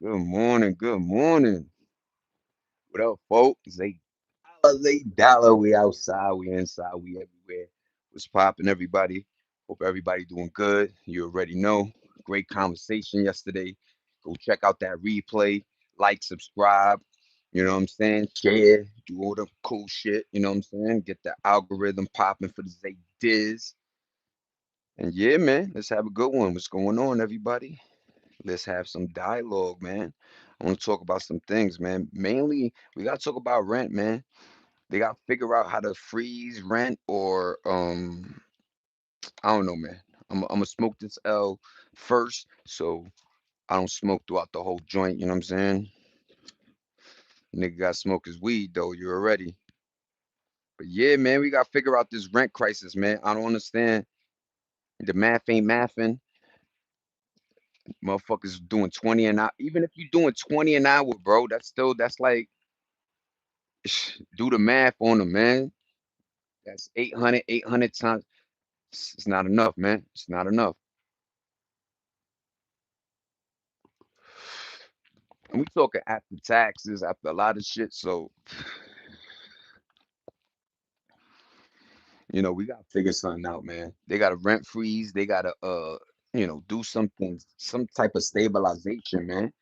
Good morning. Good morning. What up, folks? They dollar. We outside. We inside. We everywhere. What's popping, everybody? Hope everybody doing good. You already know. Great conversation yesterday. Go check out that replay. Like, subscribe. You know what I'm saying? Share. Do all the cool shit. You know what I'm saying? Get the algorithm popping for the Zay Diz. And yeah, man, let's have a good one. What's going on, everybody? Let's have some dialogue, man. I want to talk about some things, man. Mainly, we got to talk about rent, man. They got to figure out how to freeze rent or I don't know, man. I'm gonna smoke this L first, so I don't smoke throughout the whole joint. You know what I'm saying? Nigga got to smoke his weed though. You already. But yeah, man, we got to figure out this rent crisis, man. I don't understand. The math ain't mathing. Motherfuckers doing 20 an hour. Even if you doing 20 an hour, bro, that's like do the math on them, man. That's 800 times. It's not enough, man. It's not enough. And we talking after taxes, after a lot of shit. So, we gotta figure something out, man. They got to rent freeze. They gotta do something, some type of stabilization, man.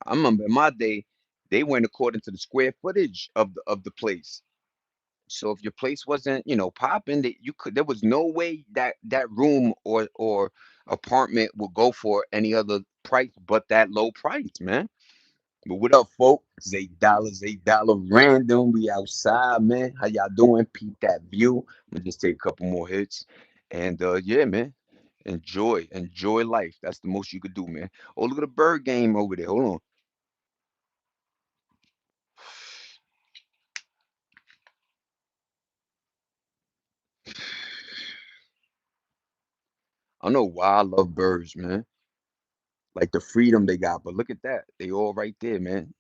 I remember in my day, they went according to the square footage of the place. So if your place wasn't, popping, that you could, there was no way that that room or apartment would go for any other price but that low price, man. But what up, folks? $8, random. We outside, man. How y'all doing? Peep that view. I'm gonna just take a couple more hits, and yeah, man. Enjoy life. That's the most you could do, man. Oh, look at the bird game over there. Hold on. I don't know why I love birds, man. Like the freedom they got, but look at that. They all right there, man.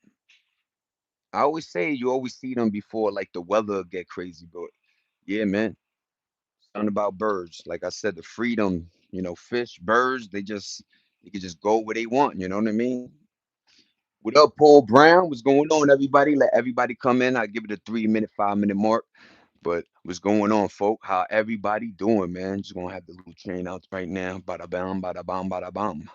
I always say you always see them before like the weather get crazy, but yeah, man. Something about birds. Like I said, the freedom, fish, birds, they can just go where they want, you know what I mean? What up, Paul Brown? What's going on, everybody? Let everybody come in. I give it a 3 minute, 5 minute mark. But what's going on, folk? How everybody doing, man? Just gonna have the little train out right now. Bada bam, bada bam, bada bam.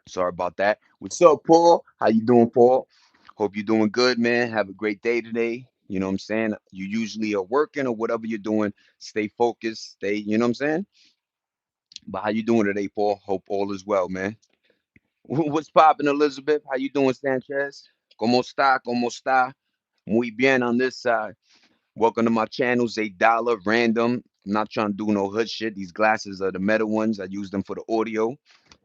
Sorry about that. What's up, Paul? How you doing, Paul? Hope you're doing good, man. Have a great day today. You know what I'm saying? You usually are working or whatever you're doing. Stay focused. Stay, you know what I'm saying? But how you doing today, Paul? Hope all is well, man. What's poppin', Elizabeth? How you doing, Sanchez? ¿Cómo está? ¿Cómo está? Muy bien on this side. Welcome to my channel, $8 random. I'm not trying to do no hood shit. These glasses are the metal ones. I use them for the audio.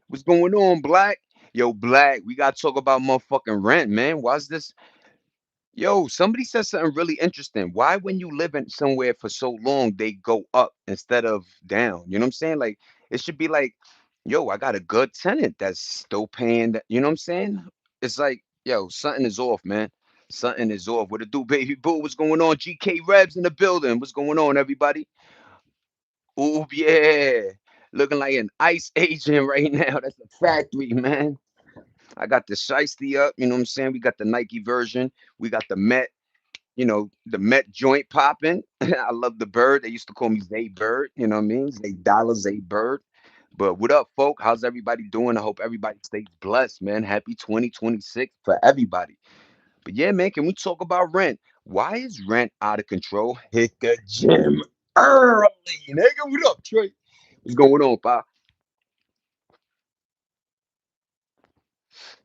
What's going on, Black? Yo, Black, we gotta talk about motherfucking rent, man. Why's this? Yo, somebody said something really interesting. Why, when you live in somewhere for so long, they go up instead of down? You know what I'm saying? Like, it should be like, yo, I got a good tenant that's still paying that. You know what I'm saying? It's like, yo, something is off, man. Something is off. What it do, baby boo? What's going on? GK Rebs in the building. What's going on, everybody? Ooh, yeah. Looking like an ice agent right now. That's a factory, man. I got the shiesty up. You know what I'm saying? We got the Nike version. We got the Met. The Met joint popping. I love the bird. They used to call me Zay Bird. You know what I mean? $8, Zay Bird. But what up, folk? How's everybody doing? I hope everybody stays blessed, man. Happy 2026 for everybody. But yeah, man, can we talk about rent? Why is rent out of control? Hit the gym early, nigga. What up, Trey? What's going on, pa?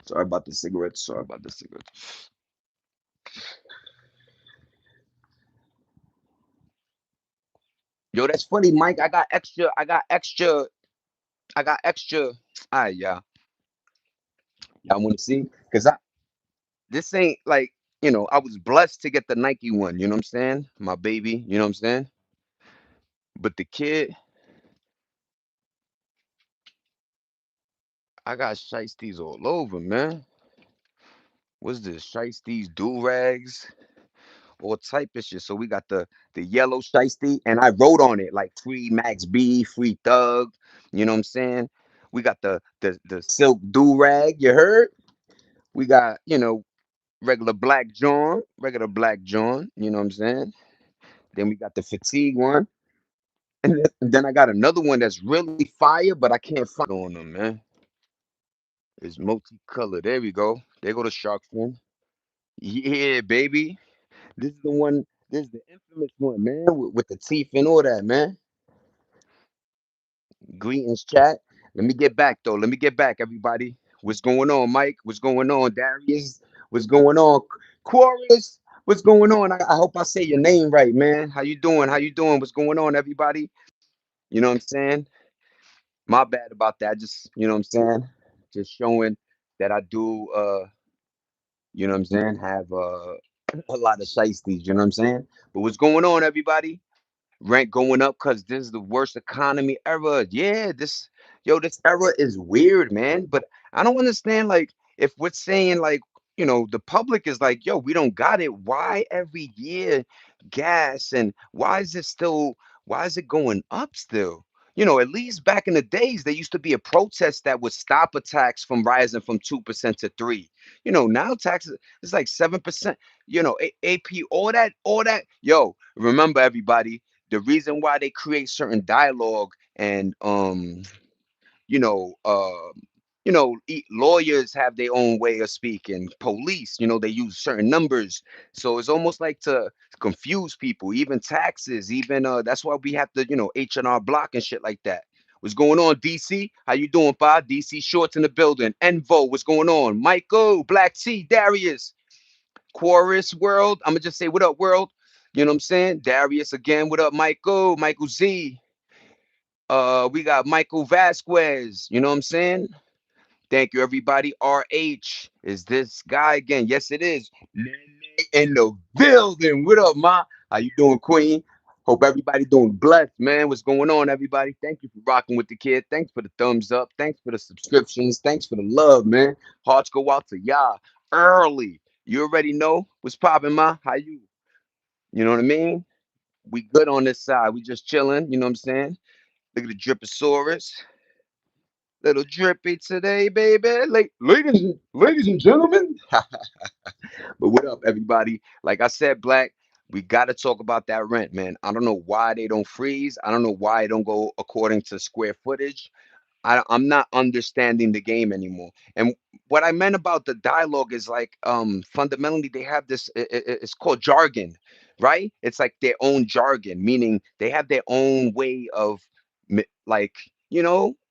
Sorry about the cigarettes. Sorry about the cigarettes. Yo, that's funny, Mike. I got extra. I got extra. I got extra. Ah, yeah. Y'all want to see? Because this ain't like, I was blessed to get the Nike one. You know what I'm saying? My baby. You know what I'm saying? But the kid, I got shiesties all over, man. What's this? Shiesties, do rags, all type of shit. So we got the yellow shiesty, and I wrote on it like free Max B, free Thug. You know what I'm saying? We got the silk do rag. You heard? We got regular black John. You know what I'm saying? Then we got the fatigue one, and then I got another one that's really fire, but I can't find on them, man. It's multicolored. There we go. There go the shark fin. Yeah, baby. This is the one. This is the infamous one, man, with the teeth and all that, man. Greetings, chat. Let me get back though. Let me get back, everybody. What's going on, Mike? What's going on, Darius? What's going on, Chorus? What's going on? I hope I say your name right, man. How you doing? How you doing? What's going on, everybody? You know what I'm saying? My bad about that. Just you know what I'm saying? Just showing that I do. You know what I'm saying? Have a lot of shiesties. You know what I'm saying? But what's going on, everybody? Rent going up because this is the worst economy ever. Yeah, this era is weird, man. But I don't understand, like, if we're saying like, the public is like, yo, we don't got it. Why every year gas and why is it going up still? At least back in the days, there used to be a protest that would stop a tax from rising from 2% to 3. Now taxes it's like 7%. AP, all that. Yo, remember everybody, the reason why they create certain dialogue and you know lawyers have their own way of speaking, police, they use certain numbers, so it's almost like to confuse people, even taxes, even that's why we have to, H&R Block and shit like that. What's going on, DC? How you doing, Pa? DC Shorts in the building. Envo, what's going on? Michael, Black T, Darius, Chorus World. I'm gonna just say what up, world. You know what I'm saying? Darius again. What up, Michael? Michael Z. We got Michael Vasquez. You know what I'm saying? Thank you, everybody. RH is this guy again. Yes, it is. Nene in the building. What up, Ma? How you doing, Queen? Hope everybody doing blessed, man. What's going on, everybody? Thank you for rocking with the kid. Thanks for the thumbs up. Thanks for the subscriptions. Thanks for the love, man. Hearts go out to y'all early. You already know what's popping, Ma. How you? You know what I mean? We good on this side. We just chilling. You know what I'm saying? Look at the Driposaurus. Little drippy today, baby. Ladies and gentlemen. But what up, everybody? Like I said, Black, we got to talk about that rent, man. I don't know why they don't freeze. I don't know why it don't go according to square footage. I'm not understanding the game anymore. And what I meant about the dialogue is like, fundamentally they have this. It's called jargon, right? It's like their own jargon, meaning they have their own way of, like,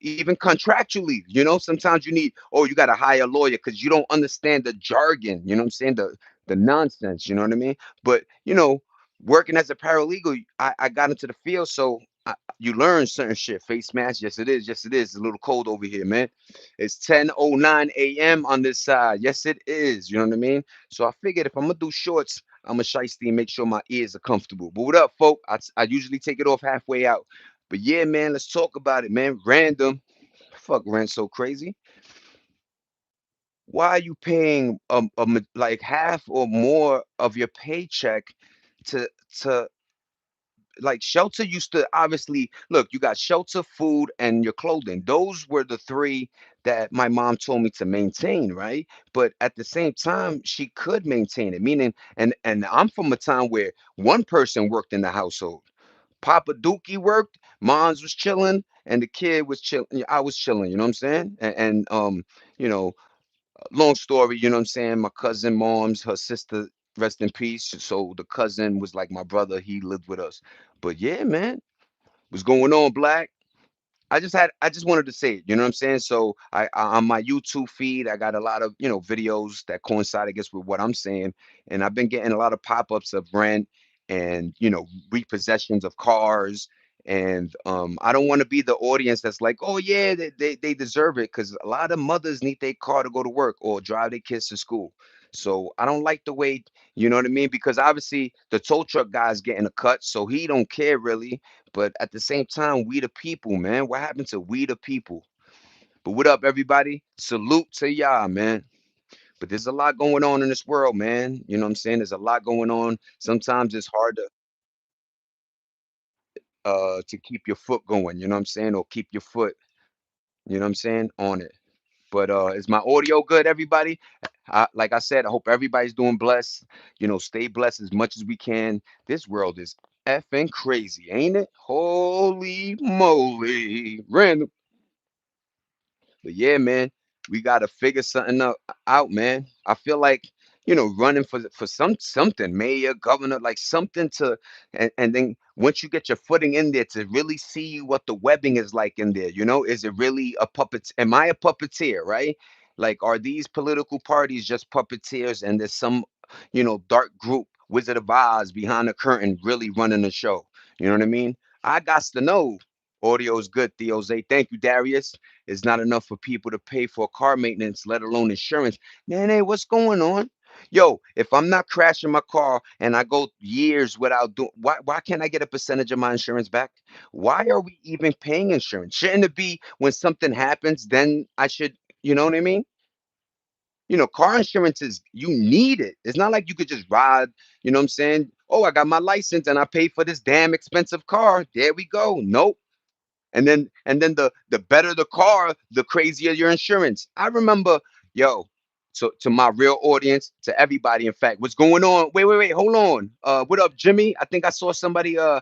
even contractually. Sometimes you need, oh, you got to hire a lawyer because you don't understand the jargon. You know what I'm saying? The nonsense. You know what I mean? But working as a paralegal, I got into the field, so you learn certain shit. Face mask, yes it is. Yes it is. It's a little cold over here, man. It's 10:09 a.m. on this side. Yes it is. You know what I mean? So I figured if I'm gonna do shorts, I'm a shiesty and make sure my ears are comfortable. But what up, folk? I usually take it off halfway out. But yeah, man, let's talk about it, man. Random. Fuck rent so crazy. Why are you paying like half or more of your paycheck to like shelter? Used to obviously look, you got shelter, food, and your clothing. Those were the three that my mom told me to maintain, right? But at the same time, she could maintain it, meaning, and I'm from a time where one person worked in the household. Papa Dookie worked, Mons was chilling, and the kid was chilling. I was chilling, you know what I'm saying? And you know, long story, you know what I'm saying? My cousin, mom's, her sister, rest in peace. So the cousin was like my brother. He lived with us. But yeah, man, what's going on, Black? I just wanted to say it, you know what I'm saying? So on my YouTube feed, I got a lot of, videos that coincide, I guess, with what I'm saying. And I've been getting a lot of pop-ups of rent and, repossessions of cars. And I don't want to be the audience that's like, oh yeah, they deserve it, because a lot of mothers need their car to go to work or drive their kids to school. So I don't like the way, you know what I mean? Because obviously the tow truck guy's getting a cut, so he don't care really, but at the same time, we the people, man. What happened to we the people? But what up, everybody? Salute to y'all, man. But there's a lot going on in this world, man. You know what I'm saying? There's a lot going on. Sometimes it's hard to keep your foot going, you know what I'm saying? Or keep your foot, you know what I'm saying, on it. But is my audio good, everybody? Like I said, I hope everybody's doing blessed. Stay blessed as much as we can. This world is effing crazy, ain't it? Holy moly. Random. But yeah, man, we gotta figure something out, man. I feel like, running for something, mayor, governor, like something and then once you get your footing in there to really see what the webbing is like in there, is it really a puppet? Am I a puppeteer, right? Like, are these political parties just puppeteers and there's some, dark group, Wizard of Oz behind the curtain really running the show? You know what I mean? I got to know. Audio's good, Theo Zay. Thank you, Darius. It's not enough for people to pay for car maintenance, let alone insurance. Nene, what's going on? Yo, if I'm not crashing my car and I go years without doing, why can't I get a percentage of my insurance back? Why are we even paying insurance? Shouldn't it be when something happens, then I should, you know what I mean? Car insurance is, you need it. It's not like you could just ride, you know what I'm saying? Oh, I got my license and I paid for this damn expensive car. There we go. Nope. And then the better the car, the crazier your insurance. I remember, yo, so to my real audience, to everybody, in fact, what's going on? Wait, hold on. What up, Jimmy? I think I saw somebody. I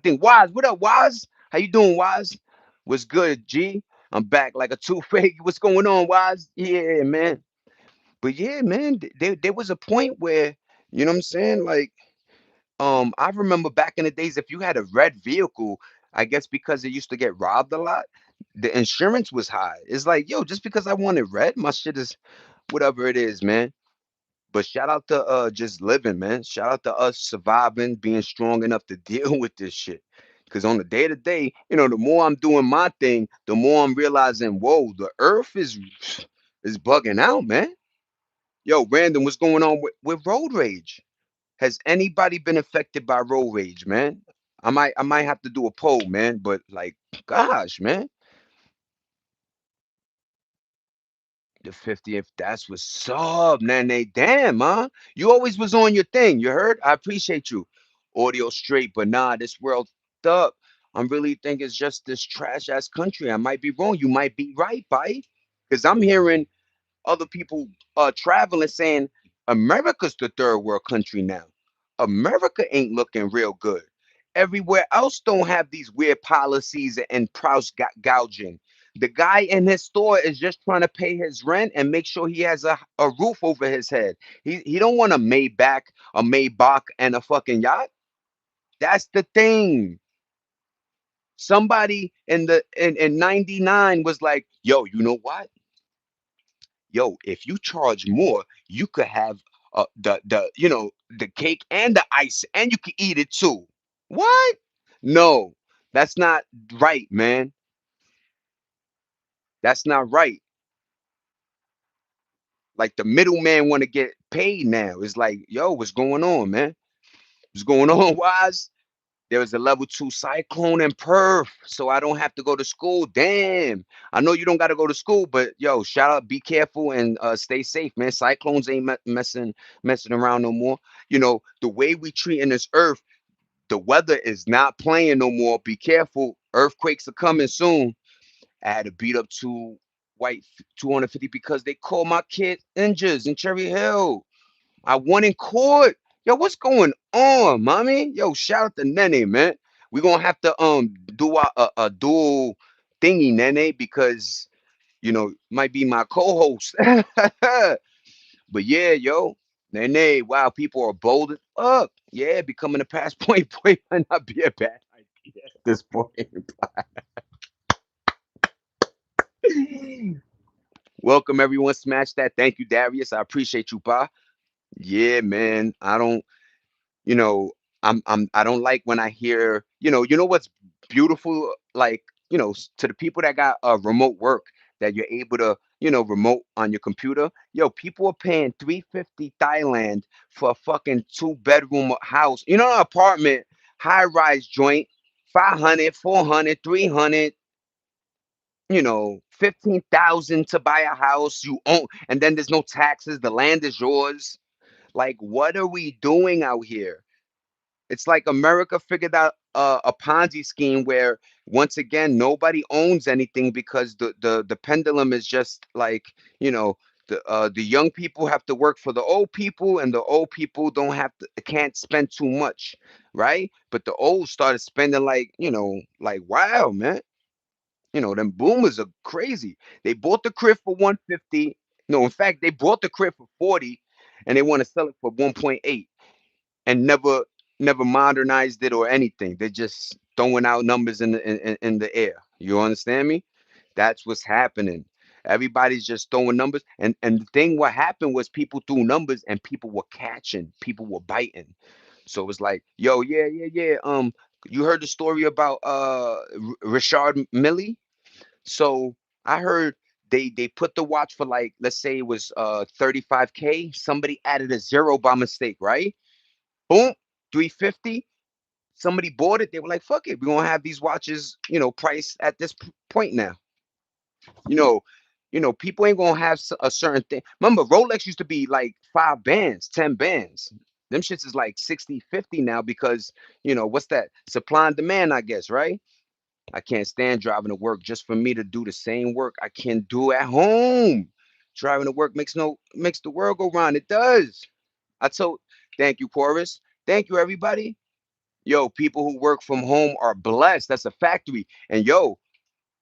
think Waz. What up, Waz? How you doing, Waz? What's good, G? I'm back like a toothache. What's going on, Waz? Yeah, man. But yeah, man, there was a point where, you know what I'm saying, like. I remember back in the days, if you had a red vehicle, I guess because it used to get robbed a lot, the insurance was high. It's like, yo, just because I wanted red, my shit is whatever it is, man. But shout out to just living, man. Shout out to us surviving, being strong enough to deal with this shit. Cause on the day to day, the more I'm doing my thing, the more I'm realizing, whoa, the earth is bugging out, man. Yo, random, what's going on with road rage? Has anybody been affected by road rage, man? I might have to do a poll, man, but like, gosh, man. The 50th, that's what's up, Nene. Damn, huh? You always was on your thing, you heard? I appreciate you. Audio straight, but nah, this world up. I'm really think it's just this trash ass country. I might be wrong. You might be right, bye. Because I'm hearing other people traveling saying America's the third world country now. America ain't looking real good. Everywhere else don't have these weird policies and price gouging. The guy in his store is just trying to pay his rent and make sure he has a roof over his head. He don't want a Maybach and a fucking yacht. That's the thing. Somebody in 99 was like, yo, you know what? Yo, if you charge more, you could have the cake and the ice, and you could eat it too. What? No, that's not right, man. That's not right. Like the middleman want to get paid now. It's like, yo, what's going on, man? What's going on, Wise? There was a level 2 cyclone in Perth, so I don't have to go to school. Damn. I know you don't got to go to school, but yo, shout out, be careful and stay safe, man. Cyclones ain't messing around no more. The way we treating this earth, the weather is not playing no more. Be careful. Earthquakes are coming soon. I had to beat up two white 250 because they called my kid injured in Cherry Hill. I won in court. Yo, what's going on, mommy? Yo, shout out to Nene, man. We're gonna have to do a dual thingy, Nene, because might be my co-host. But yeah, yo, Nene, wow, people are bold as fuck. Yeah, becoming a passport boy might not be a bad idea at this point. Welcome everyone. Smash that. Thank you, Darius. I appreciate you, pa. Yeah, man. I don't. you know I don't like when I hear, what's beautiful, like, to the people that got remote work, that you're able to, remote on your computer. Yo, people are paying 350 Thailand for a fucking 2 bedroom house, apartment, high rise joint, 500, 400, 300, 15,000 to buy a house. You own, and then there's no taxes. The land is yours. Like, what are we doing out here? It's like America figured out a Ponzi scheme where once again nobody owns anything because the pendulum is just like, you know, the young people have to work for the old people, and the old people don't have to can't spend too much, right? But the old started spending like, like wow, man. Them boomers are crazy. They bought the crib for 150. No, in fact, they bought the crib for 40 and they want to sell it for 1.8 and never modernized it or anything. They're just throwing out numbers in the air. You understand me? That's what's happening. Everybody's just throwing numbers, and the thing what happened was people threw numbers and people were catching, people were biting. So it was like, yo, yeah, yeah, yeah. You heard the story about Richard Millie? So I heard they put the watch for like, let's say it was 35K. Somebody added a zero by mistake, right? Boom, 350. Somebody bought it. They were like, fuck it. We're gonna have these watches, priced at this point now. You know, people ain't gonna have a certain thing. Remember, Rolex used to be like 5 bands, 10 bands. Them shits is like 60, 50 now because, what's that? Supply and demand, I guess, right? I can't stand driving to work just for me to do the same work I can do at home. Driving to work makes the world go round. It does. I told Thank you, Chorus. Thank you, everybody. Yo, people who work from home are blessed. That's a factory. And yo,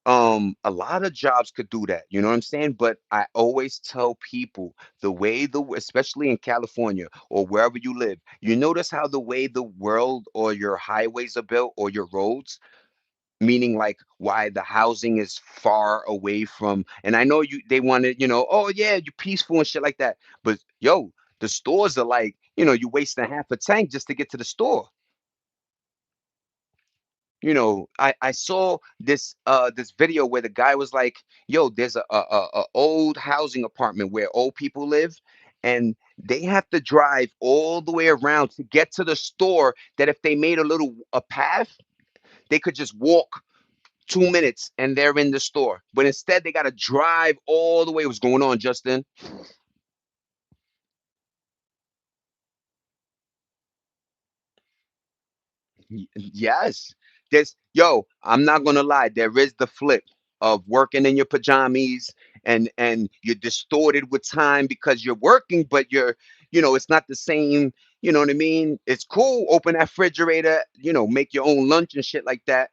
a lot of jobs could do that. You know what I'm saying? But I always tell people the way especially in California or wherever you live, you notice how the way the world or your highways are built or your roads, meaning like why the housing is far away from, and I know they wanted, oh yeah, you're peaceful and shit like that. But yo, the stores are like, you wasting half a tank just to get to the store. I saw this video where the guy was like, yo, there's a old housing apartment where old people live, and they have to drive all the way around to get to the store, that if they made a path, they could just walk 2 minutes and they're in the store. But instead, they got to drive all the way. What's going on, Justin? Yes. I'm not gonna lie, there is the flip of working in your pajamas, and you're distorted with time because you're working, but it's not the same. You know what I mean? It's cool. Open that refrigerator, make your own lunch and shit like that.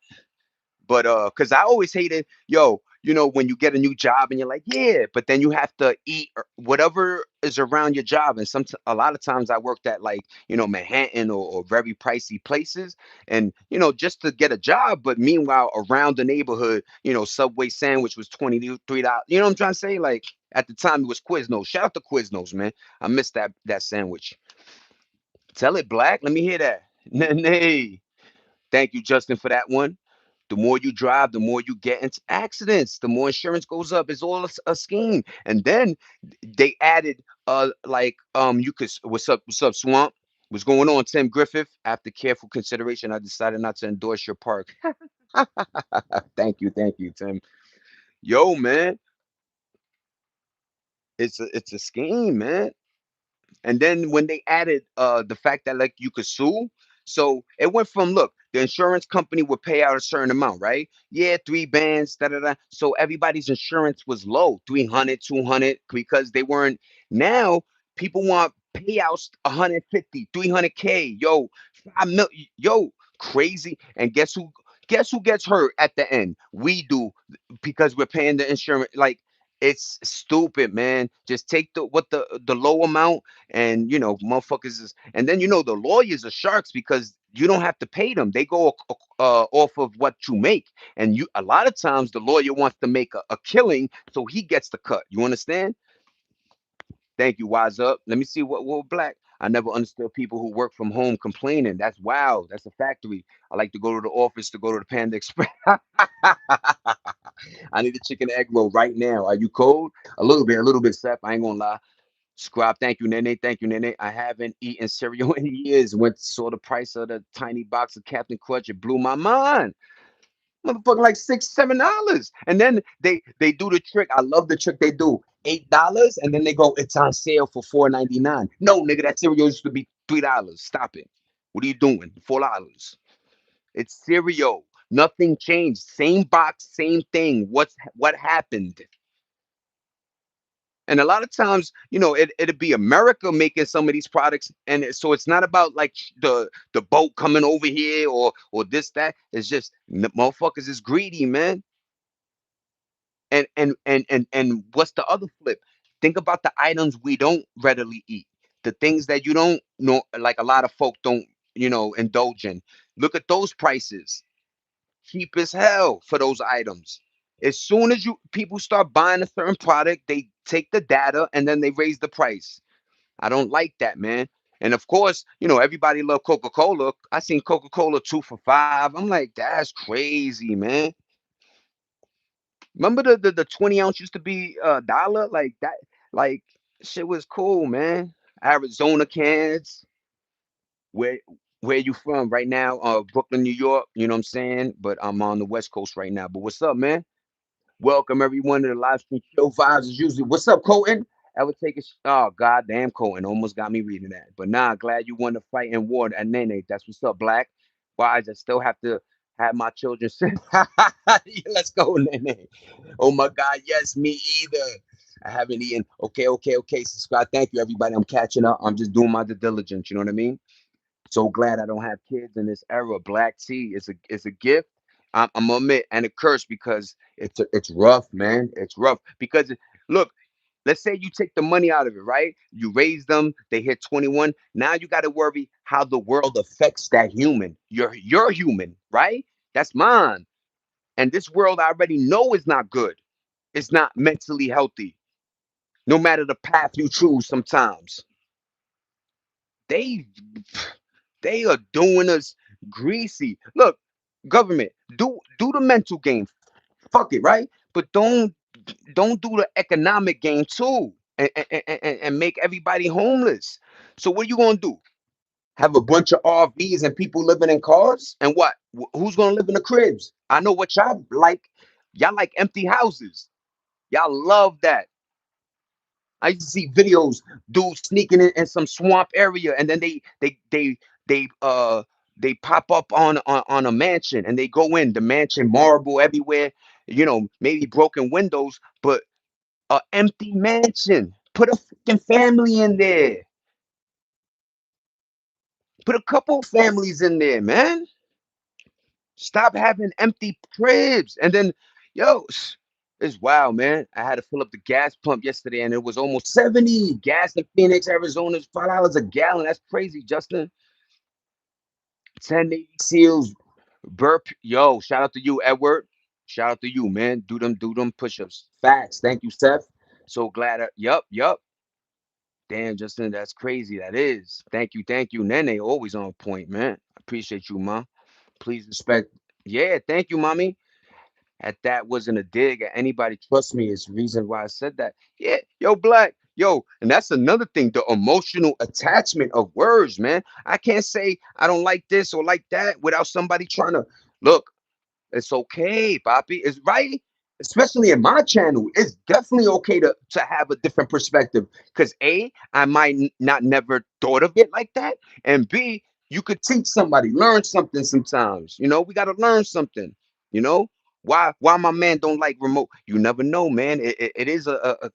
But cause I always hated, yo, when you get a new job and you're like, yeah, but then you have to eat whatever is around your job. And a lot of times I worked at like, Manhattan or very pricey places, and just to get a job. But meanwhile, around the neighborhood, Subway sandwich was $23. You know what I'm trying to say? Like at the time it was Quiznos. Shout out to Quiznos, man. I missed that sandwich. Tell it black. Let me hear that. Nay. Thank you, Justin, for that one. The more you drive, the more you get into accidents, the more insurance goes up. It's all a scheme. And then they added like you could what's up, Swamp? What's going on, Tim Griffith? After careful consideration, I decided not to endorse your park. Thank you, Tim. Yo, man, it's a scheme, man. And then when they added the fact that like you could sue, so it went from, look, the insurance company would pay out a certain amount, right? Yeah, 3 bands, da da da. So everybody's insurance was low, 300, 200, because they weren't. Now people want payouts 150, 300K, yo, 5 million, yo, crazy. And guess who gets hurt at the end? We do, because we're paying the insurance. Like, it's stupid, man. Just take the low amount, and motherfuckers is, and then the lawyers are sharks because you don't have to pay them. They go off of what you make, and a lot of times the lawyer wants to make a killing, so he gets the cut. You understand? Thank you, Wise Up. Let me see what black. I never understood people who work from home complaining. That's wow. That's a factory. I like to go to the office to go to the Panda Express. I need a chicken egg roll right now. Are you cold? A little bit, Seth. I ain't gonna lie. Scribe, thank you, Nene. Thank you, Nene. I haven't eaten cereal in years. Saw the price of the tiny box of Captain Crunch. It blew my mind. Motherfucking like $6, $7. And then they do the trick. I love the trick they do. $8, and then they go, it's on sale for 4.99. No, nigga, that cereal used to be $3. Stop it. What are you doing? $4. It's cereal. Nothing changed. Same box, same thing. What happened? And a lot of times, it'd be America making some of these products, and so it's not about like the boat coming over here or this that. It's just motherfuckers is greedy, man. And what's the other flip? Think about the items we don't readily eat, the things that you don't know, like a lot of folk don't, indulge in. Look at those prices, cheap as hell for those items. As soon as you people start buying a certain product, they take the data and then they raise the price. I don't like that, man. And of course, everybody love Coca-Cola. I seen Coca-Cola 2 for $5. I'm like, that's crazy, man. Remember the 20 ounce used to be a dollar? Like that, like shit was cool, man. Arizona cans. Where where you from right now? Brooklyn, New York. You know what I'm saying? But I'm on the West Coast right now. But what's up, man? Welcome everyone to the live stream show vibes as usual. What's up, Colton? I would take a oh goddamn Colton almost got me reading that. But nah, glad you won the fight in war at Nene. That's what's up, Black. Why I still have to have my children say let's go, Nene. Oh my god, yes, me either. I haven't eaten. Okay, okay, okay. Subscribe. Thank you, everybody. I'm catching up. I'm just doing my due diligence. You know what I mean? So glad I don't have kids in this era. Black tea is a gift. I'm gonna admit, and a curse because it's rough, man. It's rough because look, let's say you take the money out of it, right? You raise them, they hit 21. Now you got to worry how the world affects that human. You're human, right? That's mine. And this world I already know is not good. It's not mentally healthy. No matter the path you choose, sometimes they they are doing us greasy. Look, government, do the mental game. Fuck it, right? But don't do the economic game too, and make everybody homeless. So what are you gonna do? Have a bunch of RVs and people living in cars? And what? Who's gonna live in the cribs? I know what y'all like. Y'all like empty houses. Y'all love that. I used to see videos, dudes sneaking in some swamp area, and then they pop up on a mansion, and they go in the mansion, marble everywhere, maybe broken windows, but a empty mansion. Put a fucking family in there. Put a couple families in there, man. Stop having empty cribs. And then, yo, it's wild, man. I had to fill up the gas pump yesterday and it was almost 70. Gas in Phoenix, Arizona is $5 a gallon. That's crazy, Justin. 1080 seals, burp. Yo, shout out to you, Edward. Shout out to you, man. Do them push-ups. Facts. Thank you, Seth. So glad. Yup. Damn, Justin, that's crazy. That is. Thank you. Nene, always on point, man. Appreciate you, ma. Please respect. Yeah, thank you, mommy. At that wasn't a dig at anybody. Trust me, it's the reason why I said that. Yeah, yo, Black. Yo, and that's another thing, the emotional attachment of words, man. I can't say I don't like this or like that without somebody trying to look. It's okay, Papi. It's right. Especially in my channel, it's definitely okay to have a different perspective. Cause A, I might not never thought of it like that. And B, you could teach somebody, learn something sometimes. We gotta learn something, you know? Why my man don't like remote? You never know, man. It is a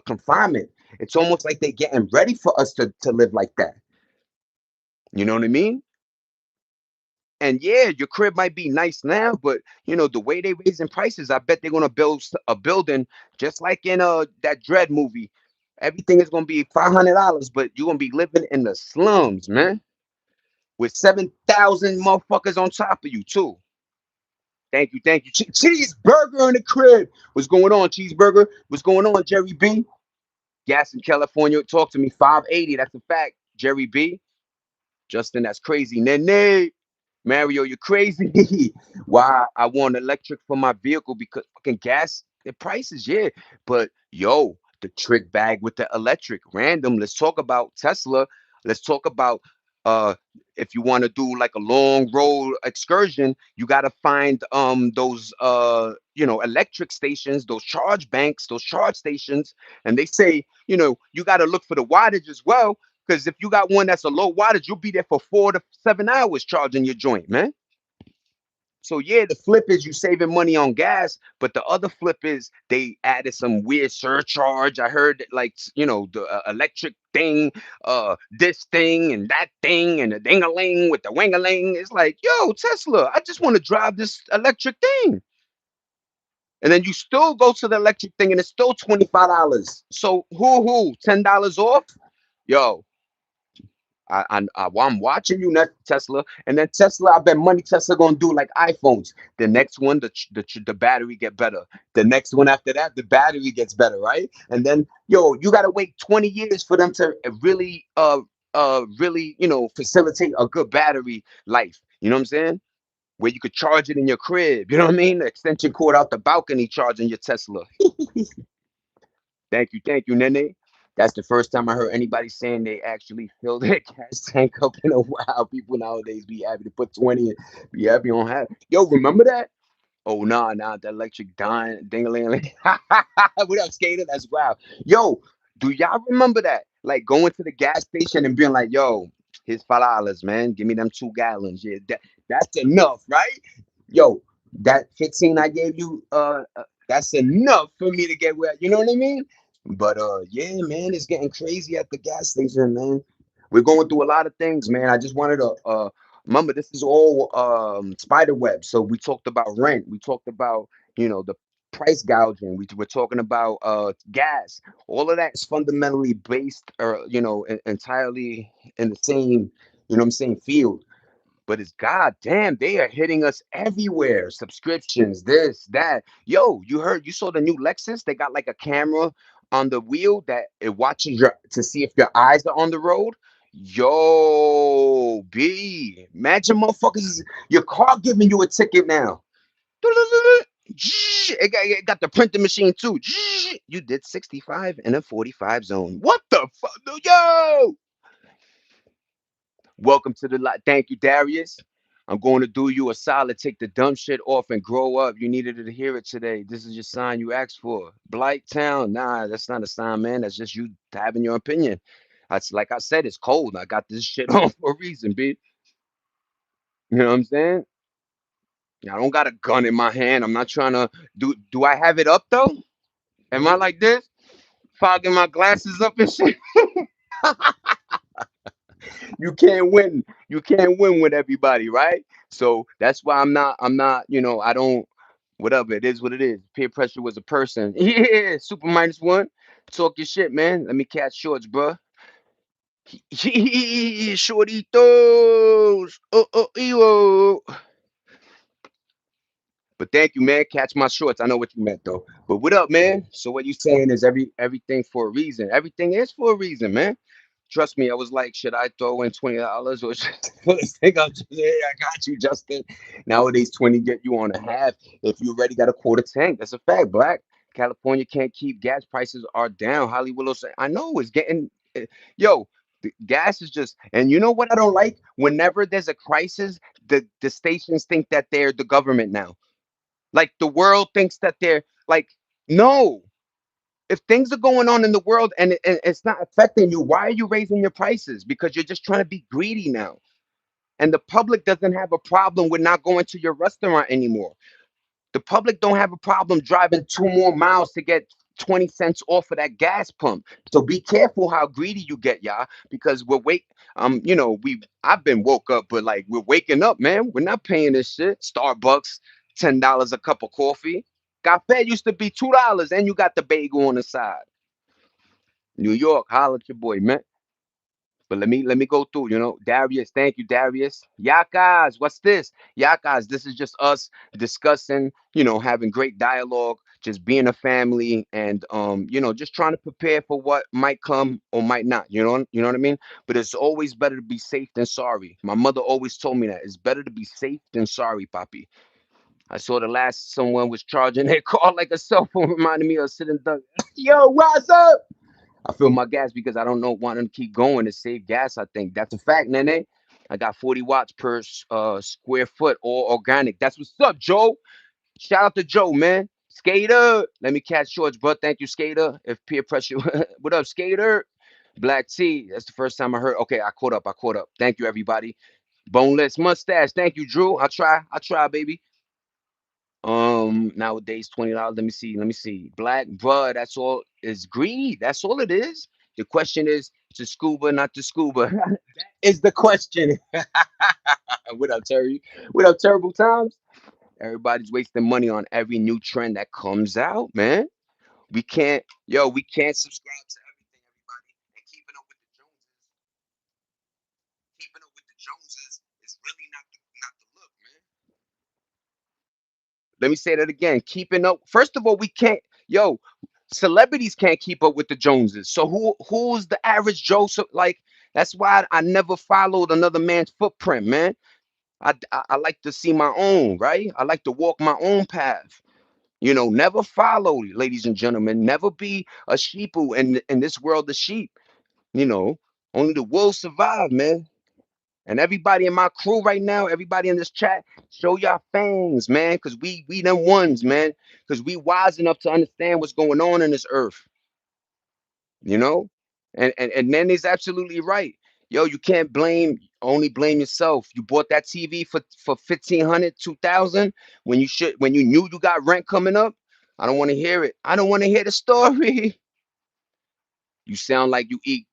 confinement. It's almost like they're getting ready for us to live like that. You know what I mean? And yeah, your crib might be nice now, but the way they raising prices, I bet they're gonna build a building just like in that Dread movie. Everything is gonna be $500, but you're gonna be living in the slums, man, with 7,000 motherfuckers on top of you too. Thank you. Cheeseburger in the crib. What's going on, Cheeseburger? What's going on, Jerry B? Gas in California. Talk to me. 580. That's a fact, Jerry B. Justin, that's crazy. Nene. Mario, you're crazy. Why I want electric for my vehicle because fucking gas, the prices, yeah. But yo, the trick bag with the electric, random. Let's talk about Tesla. Let's talk about. uh if you want to do like a long road excursion, you got to find those electric stations, those charge banks, those charge stations. And they say, you got to look for the wattage as well, because if you got one that's a low wattage, you'll be there for 4 to 7 hours charging your joint, man. So yeah, the flip is you saving money on gas, but the other flip is they added some weird surcharge. I heard that, like, the electric thing, this thing and that thing and the ding-a-ling with the wing-a-ling. It's like, yo, Tesla, I just want to drive this electric thing. And then you still go to the electric thing and it's still $25. So $10 off? Yo, I'm watching you, not Tesla, and then Tesla. I bet money Tesla gonna do like iPhones. The next one, the battery get better. The next one after that, the battery gets better, right? And then you gotta wait 20 years for them to really facilitate a good battery life. You know what I'm saying? Where you could charge it in your crib. You know what I mean? The extension cord out the balcony charging your Tesla. Thank you, Nene. That's the first time I heard anybody saying they actually filled their gas tank up in a while. People nowadays be happy to put 20 in, be happy on half. Yo, remember that? Oh, nah, the electric dying, ding-a-ling. What up, Skater? That's wild. Yo, do y'all remember that? Like going to the gas station and being like, yo, here's $5, man. Give me them 2 gallons. Yeah, that's enough, right? Yo, that 15 I gave you, that's enough for me to get where, you know what I mean? But yeah, man, it's getting crazy at the gas station, man. We're going through a lot of things, man. I just wanted to remember, this is all spider web. So we talked about rent, we talked about the price gouging, we're talking about gas. All of that is fundamentally based, or entirely in the same, what I'm saying, field. But it's goddamn, they are hitting us everywhere. Subscriptions, this, that. Yo, you saw the new Lexus? They got like a camera on the wheel that it watches your to see if your eyes are on the road. Yo, B, imagine motherfuckers, your car giving you a ticket now. It got the printing machine too. You did 65 in a 45 zone. What the fuck? Yo, welcome to the lot. Thank you, Darius. I'm going to do you a solid. Take the dumb shit off and grow up. You needed to hear it today. This is your sign you asked for. Blight Town. Nah, that's not a sign, man. That's just you having your opinion. That's like I said, it's cold. I got this shit on for a reason, B. You know what I'm saying? I don't got a gun in my hand. I'm not trying to do I have it up though? Am I like this? Fogging my glasses up and shit. You can't win. You can't win with everybody, right? So that's why I'm not, I don't, whatever, it is what it is. Peer pressure was a person. Yeah, super minus one. Talk your shit, man. Let me catch shorts, bro. Shortitos. Ew. But thank you, man. Catch my shorts. I know what you meant though. But what up, man? So what you saying is everything for a reason. Everything is for a reason, man. Trust me, I was like, should I throw in $20 or just think I'm just, hey, I got you, Justin. Nowadays, 20 get you on a half. If you already got a quarter tank, that's a fact. Black California can't keep gas prices are down. Holly Willow say, I know it's getting, yo. The gas is just, and you know what I don't like? Whenever there's a crisis, the stations think that they're the government now. Like the world thinks that they're like, no, if things are going on in the world and, it's not affecting you, why are you raising your prices? Because you're just trying to be greedy now. And the public doesn't have a problem with not going to your restaurant anymore. The public don't have a problem driving 2 more miles to get 20 cents off of that gas pump. So be careful how greedy you get, y'all, because I've been woke up, but like we're waking up, man. We're not paying this shit. Starbucks, $10 a cup of coffee. Cafe used to be $2, and you got the bagel on the side. New York, holla at your boy, man. But let me go through, Darius, thank you, Darius. Yakas, what's this? Yakas, this is just us discussing, having great dialogue, just being a family, and just trying to prepare for what might come or might not. You know what I mean? But it's always better to be safe than sorry. My mother always told me that it's better to be safe than sorry, Papi. I saw the last someone was charging their car like a cell phone, reminded me of sitting duck. Yo, what's up? I fill my gas because I don't know wanting to keep going to save gas. I think that's a fact, Nene. I got 40 watts per square foot, all organic. That's what's up, Joe. Shout out to Joe, man. Skater, let me catch shorts, bro. Thank you, Skater. If peer pressure, what up, Skater? Black T. That's the first time I heard. Okay, I caught up. I caught up. Thank you, everybody. Boneless mustache. Thank you, Drew. I try. I try, baby. Nowadays, $20. Let me see. Let me see. Black, bruh. That's all. Is greed. That's all it is. The question is to scuba, not to scuba. Is the question. What up, Terry? What up, terrible times? Everybody's wasting money on every new trend that comes out, man. We can't, yo, we can't subscribe to everything, everybody. And keeping up with the Joneses is really not the look, man. Let me say that again. Keeping up. First of all, we can't, yo, celebrities can't keep up with the Joneses. So who's the average Joe? So like that's why I never followed another man's footprint, man. I like to see my own, right? I like to walk my own path. Never follow, ladies and gentlemen. Never be a sheeple in this world of sheep. You know, only the wolves survive, man. And everybody in my crew right now, everybody in this chat, show y'all fangs, man, because we them ones, man, because we wise enough to understand what's going on in this earth, you know. And then he's absolutely right. Yo, you can't only blame yourself. You bought that TV for 1,500, 2,000 when you knew you got rent coming up. I don't want to hear it. I don't want to hear the story. You sound like you eat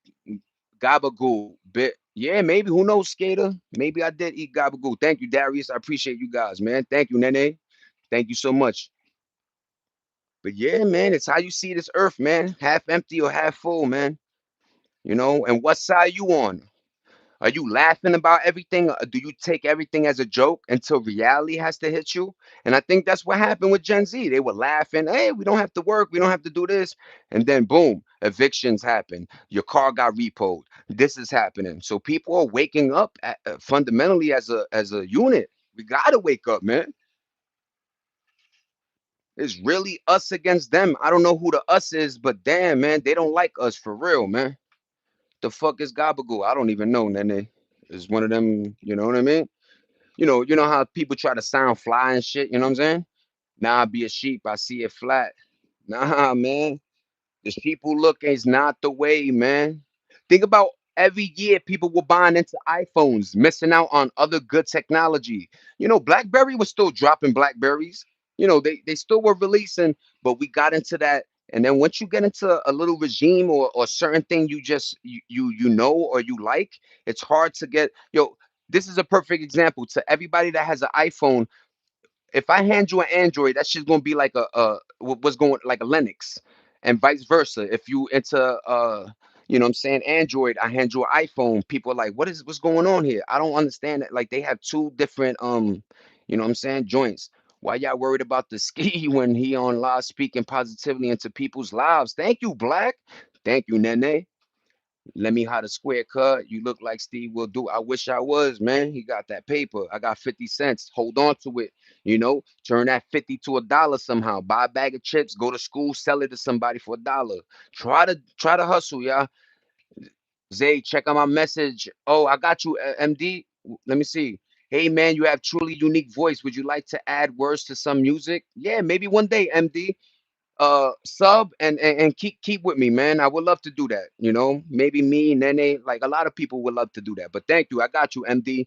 gabagool. Bit. Yeah, maybe. Who knows, Skater? Maybe I did eat gabagool. Thank you, Darius. I appreciate you guys, man. Thank you, Nene. Thank you so much. But yeah, man, it's how you see this earth, man. Half empty or half full, man. And what side you on? Are you laughing about everything? Or do you take everything as a joke until reality has to hit you? And I think that's what happened with Gen Z. They were laughing, hey, we don't have to work, we don't have to do this. And then boom, evictions happen. Your car got repoed. This is happening. So people are waking up fundamentally as a unit. We gotta wake up, man. It's really us against them. I don't know who the us is, but damn, man, they don't like us for real, man. The fuck is Gabagool? I don't even know, Nene. Is one of them, you know what I mean? You know how people try to sound fly and shit, you know what I'm saying? Nah, I be a sheep, I see it flat. Nah, man. The people look is not the way, man. Think about every year people were buying into iPhones, missing out on other good technology. BlackBerry was still dropping Blackberries. They still were releasing, but we got into that. And then once you get into a little regime or certain thing you just you know or you like, it's hard to get. This is a perfect example to everybody that has an iPhone. If I hand you an Android, that shit's gonna be like what's going like a Linux, and vice versa. If you into you know what I'm saying, Android, I hand you an iPhone. People are like, what's going on here? I don't understand it. Like they have two different you know what I'm saying, joints. Why y'all worried about the ski when he on live speaking positively into people's lives? Thank you, Black. Thank you, Nene. Let me how to square cut. You look like Steve will do. I wish I was, man. He got that paper. I got 50 cents. Hold on to it. Turn that 50 to $1 somehow. Buy a bag of chips, go to school, sell it to somebody for $1. Try to hustle, y'all. Zay, check out my message. Oh, I got you, MD. Let me see. Hey man, you have truly unique voice. Would you like to add words to some music? Yeah, maybe one day, MD. Sub and keep with me, man. I would love to do that. Maybe me, Nene, like a lot of people would love to do that. But thank you. I got you, MD.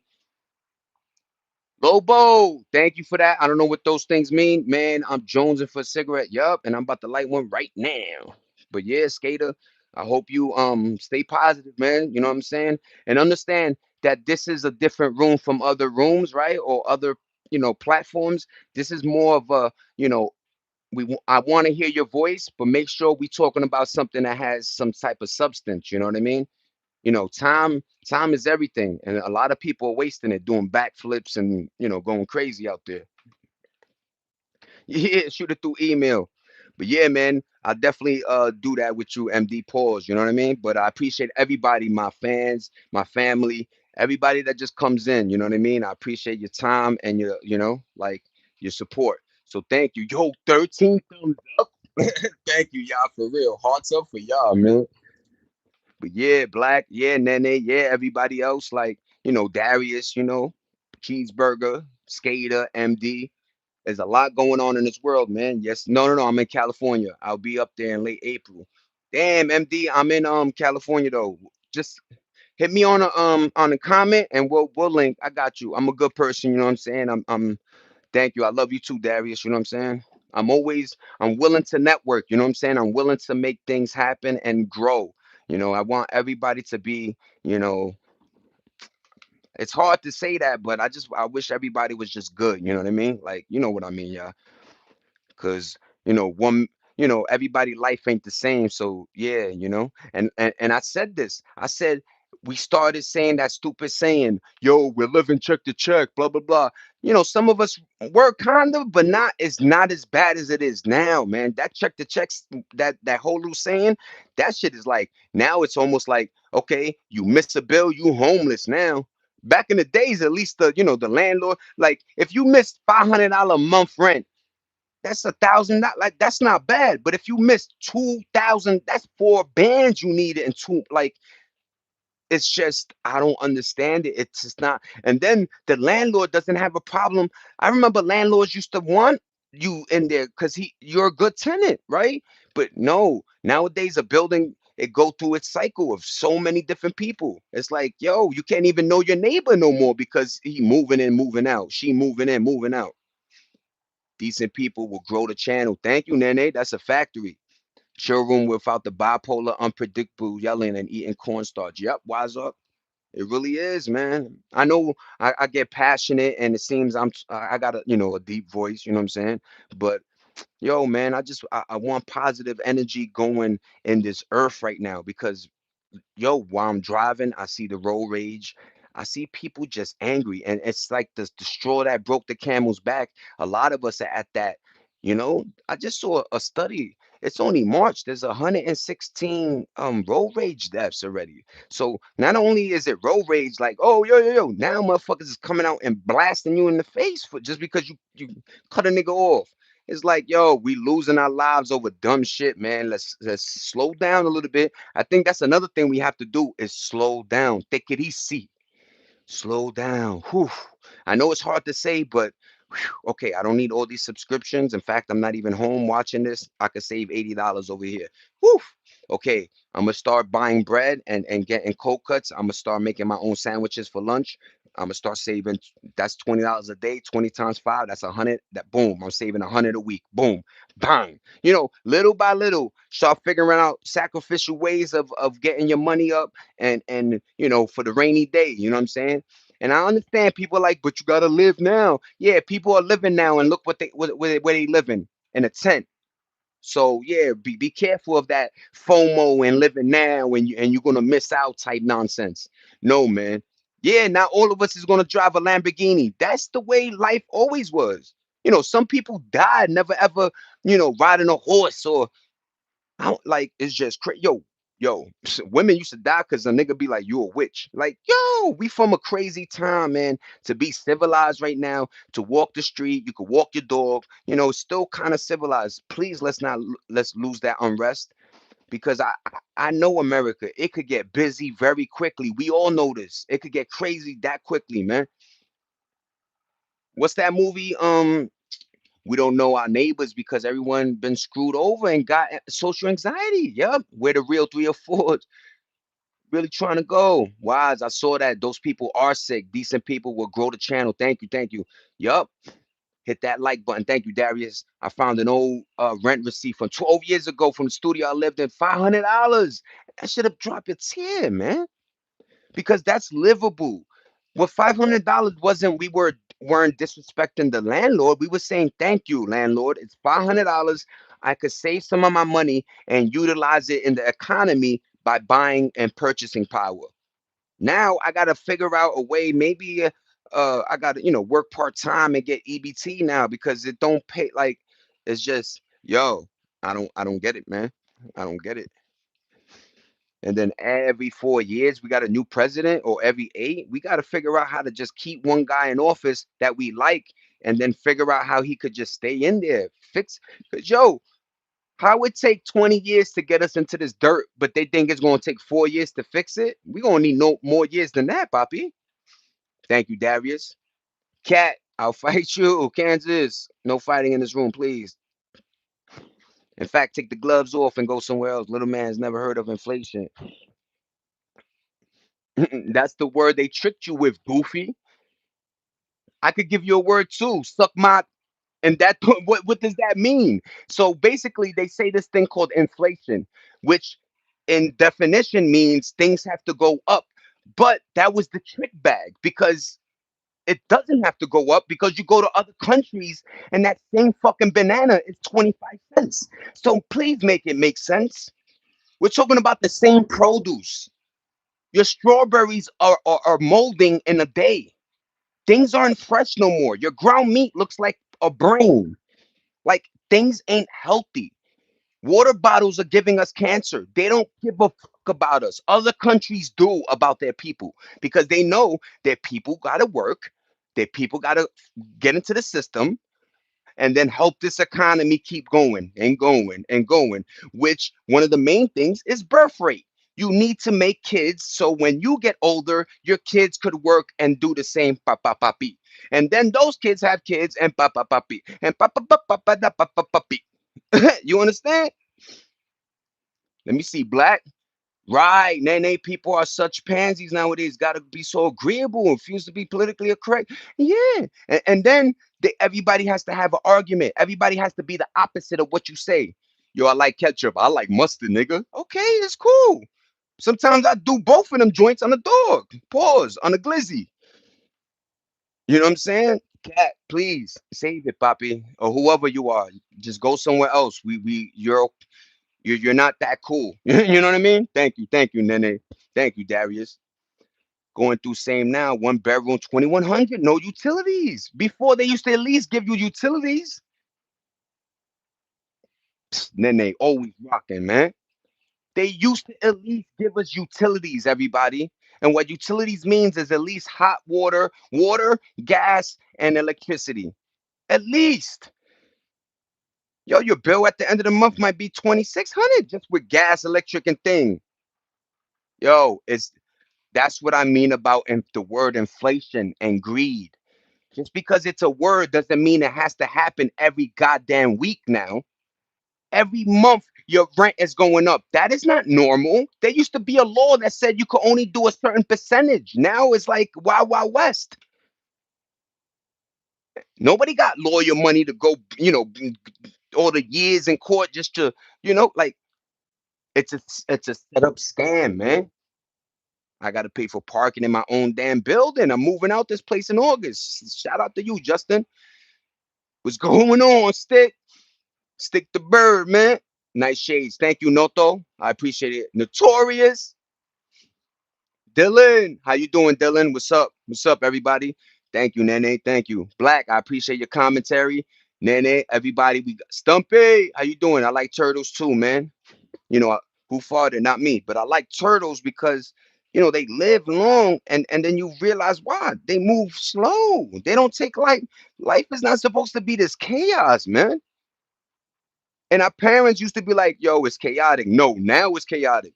Lobo, thank you for that. I don't know what those things mean. Man, I'm jonesing for a cigarette. Yup, and I'm about to light one right now. But yeah, Skater, I hope you stay positive, man. You know what I'm saying? And understand that this is a different room from other rooms, right? Or other, platforms. This is more of a, you know, I want to hear your voice, but make sure we talking about something that has some type of substance. You know what I mean? Time is everything, and a lot of people are wasting it doing backflips and going crazy out there. Yeah, shoot it through email. But yeah, man, I definitely do that with you, MD Pause. You know what I mean? But I appreciate everybody, my fans, my family, everybody that just comes in. You know what I mean? I appreciate your time and your like your support. So thank you. Yo, 13 thumbs up. Thank you, y'all, for real. Hearts up for y'all, man. But yeah, Black, yeah, Nene, yeah, everybody else, like, Darius, Cheeseburger, Skater, MD. There's a lot going on in this world, man. Yes, no, no, no. I'm in California. I'll be up there in late April. Damn, MD, I'm in California though. Just hit me on a comment and we'll link. I got you. I'm a good person, you know what I'm saying? I'm thank you. I love you too, Darius, you know what I'm saying? I'm willing to network, you know what I'm saying? I'm willing to make things happen and grow. I want everybody to be, you know, it's hard to say that, but I wish everybody was just good, you know what I mean? Like, you know what I mean, yeah. Because one everybody life ain't the same, so yeah, and I said this, I said we started saying that stupid saying, yo, we're living check to check, blah blah blah. Some of us were kind of, but not, it's not as bad as it is now, man. That check to checks, that whole little saying, that shit is like, now it's almost like, okay, you miss a bill, you homeless now. Back in the days, at least the landlord, like if you missed $500 a month rent, that's $1,000. Like that's not bad. But if you miss 2,000, that's 4 bands you needed, and two. Like it's just I don't understand it. It's just not. And then the landlord doesn't have a problem. I remember landlords used to want you in there because you're a good tenant, right? But no, nowadays a building, it go through its cycle of so many different people. It's like, yo, you can't even know your neighbor no more because he moving in, moving out. She moving in, moving out. Decent people will grow the channel. Thank you, Nene. That's a factory. Showroom without the bipolar, unpredictable yelling and eating cornstarch. Yep, wise up. It really is, man. I know I get passionate and it seems I got a deep voice, you know what I'm saying? But yo, man, I want positive energy going in this earth right now because yo, while I'm driving, I see the road rage. I see people just angry, and it's like the straw that broke the camel's back. A lot of us are at that. I just saw a study. It's only March. There's 116 road rage deaths already. So not only is it road rage, like, oh yo yo yo, now motherfuckers is coming out and blasting you in the face for just because you cut a nigga off. It's like, yo, we losing our lives over dumb shit, man. Let's slow down a little bit. I think that's another thing we have to do is slow down. Take it easy. Slow down. Whew. I know it's hard to say, but whew, okay, I don't need all these subscriptions. In fact, I'm not even home watching this. I could save $80 over here. Whew. Okay, I'm gonna start buying bread and getting cold cuts. I'm gonna start making my own sandwiches for lunch. I'm gonna start saving. That's $20 a day. 20 times five. That's 100. That boom. I'm saving 100 a week. Boom, bang. Little by little, start figuring out sacrificial ways of getting your money up and for the rainy day. You know what I'm saying? And I understand people are like, but you gotta live now. Yeah, people are living now, and look where they living, in a tent. So yeah, be careful of that FOMO and living now, and you're gonna miss out type nonsense. No, man. Yeah, not all of us is gonna drive a Lamborghini. That's the way life always was. Some people died never ever, riding a horse or I don't like it's just crazy. Yo, women used to die because a nigga be like, you a witch. Like, yo, we from a crazy time, man. To be civilized right now, to walk the street, you could walk your dog, still kind of civilized. Please let's lose that unrest because I know America. It could get busy very quickly. We all know this. It could get crazy that quickly, man. What's that movie? We don't know our neighbors because everyone been screwed over and got social anxiety. Yep, we're the real three or four really trying to go. Wise, I saw that those people are sick. Decent people will grow the channel. Thank you, thank you. Yup, hit that like button. Thank you, Darius. I found an old rent receipt from 12 years ago from the studio I lived in. $500. That should have dropped your tear, man, because that's livable. What $500 wasn't, weren't disrespecting the landlord. We were saying thank you, landlord. It's $500. I could save some of my money and utilize it in the economy by buying and purchasing power. Now I gotta figure out a way. Maybe I gotta work part time and get EBT now because it don't pay. Like it's just yo. I don't get it, man. I don't get it. And then every 4 years, we got a new president, or every eight, we got to figure out how to just keep one guy in office that we like, and then figure out how he could just stay in there, fix. Cause yo, How it take 20 years to get us into this dirt, but they think it's gonna take 4 years to fix it? We gonna need no more years than that, Poppy. Thank you, Darius. Cat, I'll fight you. Kansas, no fighting in this room, please. In fact, take the gloves off and go somewhere else. Little man's never heard of inflation. That's the word they tricked you with, Goofy. I could give you a word too. Suck my. And that what does that mean? So basically, they say this thing called inflation, which in definition means things have to go up. But that was the trick bag because it doesn't have to go up because you go to other countries and that same fucking banana is 25 cents. So please make it make sense. We're talking about the same produce. Your strawberries are molding in a day. Things aren't fresh no more. Your ground meat looks like a brain. Like things ain't healthy. Water bottles are giving us cancer. They don't give a fuck about us. Other countries do about their people because they know their people got to work, their people got to get into the system, and then help this economy keep going and going and going. Which one of the main things is birth rate. You need to make kids so when you get older, your kids could work and do the same papa papi. And then those kids have kids and papa papi and papa papa da papa papi. You understand? Let me see, black. Right, Nene, people are such pansies nowadays. Got to be so agreeable and refuse to be politically correct. Yeah, and then everybody has to have an argument. Everybody has to be the opposite of what you say. Yo, I like ketchup. I like mustard, nigga. Okay, it's cool. Sometimes I do both of them joints on the dog. Pause on the glizzy. You know what I'm saying? Cat, please save it, Poppy, or whoever you are. Just go somewhere else. You're not that cool. You know what I mean? Thank you, Nene. Thank you, Darius. Going through same now, one bedroom, 2100, no utilities. Before they used to at least give you utilities. Psst, Nene, always rocking, man. They used to at least give us utilities, everybody. And what utilities means is at least hot water, gas, and electricity. At least. Yo, your bill at the end of the month might be 2600 just with gas, electric, and thing. Yo, it's that's what I mean about the word inflation and greed. Just because it's a word doesn't mean it has to happen every goddamn week now. Every month your rent is going up. That is not normal. There used to be a law that said you could only do a certain percentage. Now it's like Wild Wild West. Nobody got lawyer money to go, all the years in court just to, like it's a it's a set up scam, man. I got to pay for parking in my own damn building. I'm moving out this place in August. Shout out to you, Justin. What's going on, Stick? Stick the bird, man. Nice shades. Thank you, Noto. I appreciate it. Notorious. Dylan. How you doing, Dylan? What's up? What's up, everybody? Thank you, Nene. Thank you. Black, I appreciate your commentary. Nene, everybody. We got Stumpy. How you doing? I like turtles too, man. You know, who farted? Not me, but I like turtles because they live long, and then you realize why they move slow. They don't take life. Life is not supposed to be this chaos, man. And our parents used to be like, "Yo, it's chaotic." No, now it's chaotic.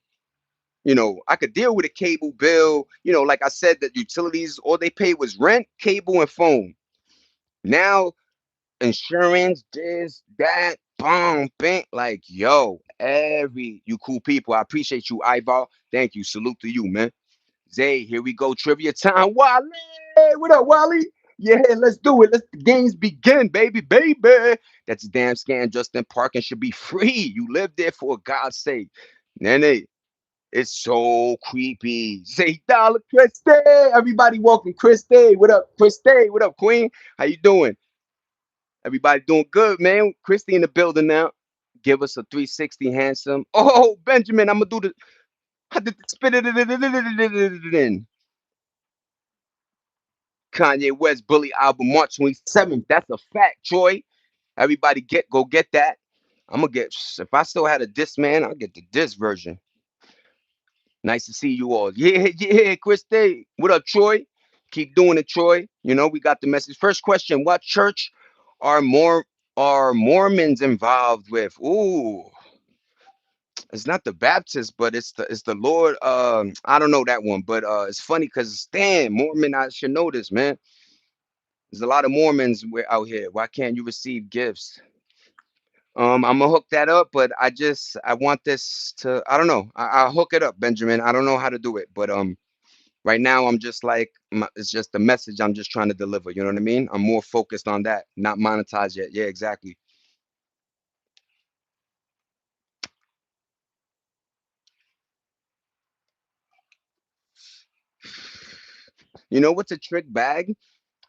I could deal with a cable bill. Like I said, that utilities all they paid was rent, cable, and phone. Now insurance, this, that, boom, bang. Like, yo, you cool people. I appreciate you, Ivar. Thank you. Salute to you, man. Zay, here we go. Trivia time. Wally, what up, Wally? Yeah, let's do it. Let the games begin, baby, baby. That's a damn scam. Justin Parking should be free. You live there for God's sake. Nene, it's so creepy. Say dollar Christy. Everybody walking Christy. What up, Christy? What up, Queen? How you doing? Everybody doing good, man. Christy in the building now. Give us a 360 handsome. Oh, Benjamin, I'm gonna do the I did the spit it in. Kanye West Bully album March 27th. That's a fact, Troy. Everybody go get that. I'm gonna get if I still had a disc, man, I'll get the disc version. Nice to see you all. Yeah, yeah, Christy. What up, Troy? Keep doing it, Troy. We got the message. First question: what church are more? Are Mormons involved with? Ooh, it's not the Baptist, but it's the Lord. I don't know that one, but it's funny because damn, Mormon, I should know this, man. There's a lot of Mormons out here. Why can't you receive gifts? I'm gonna hook that up, but I want this to. I don't know. I'll hook it up, Benjamin. I don't know how to do it, but right now I'm just like it's just the message I'm just trying to deliver. You know what I mean? I'm more focused on that, not monetized yet. Yeah, exactly. You know what's a trick bag?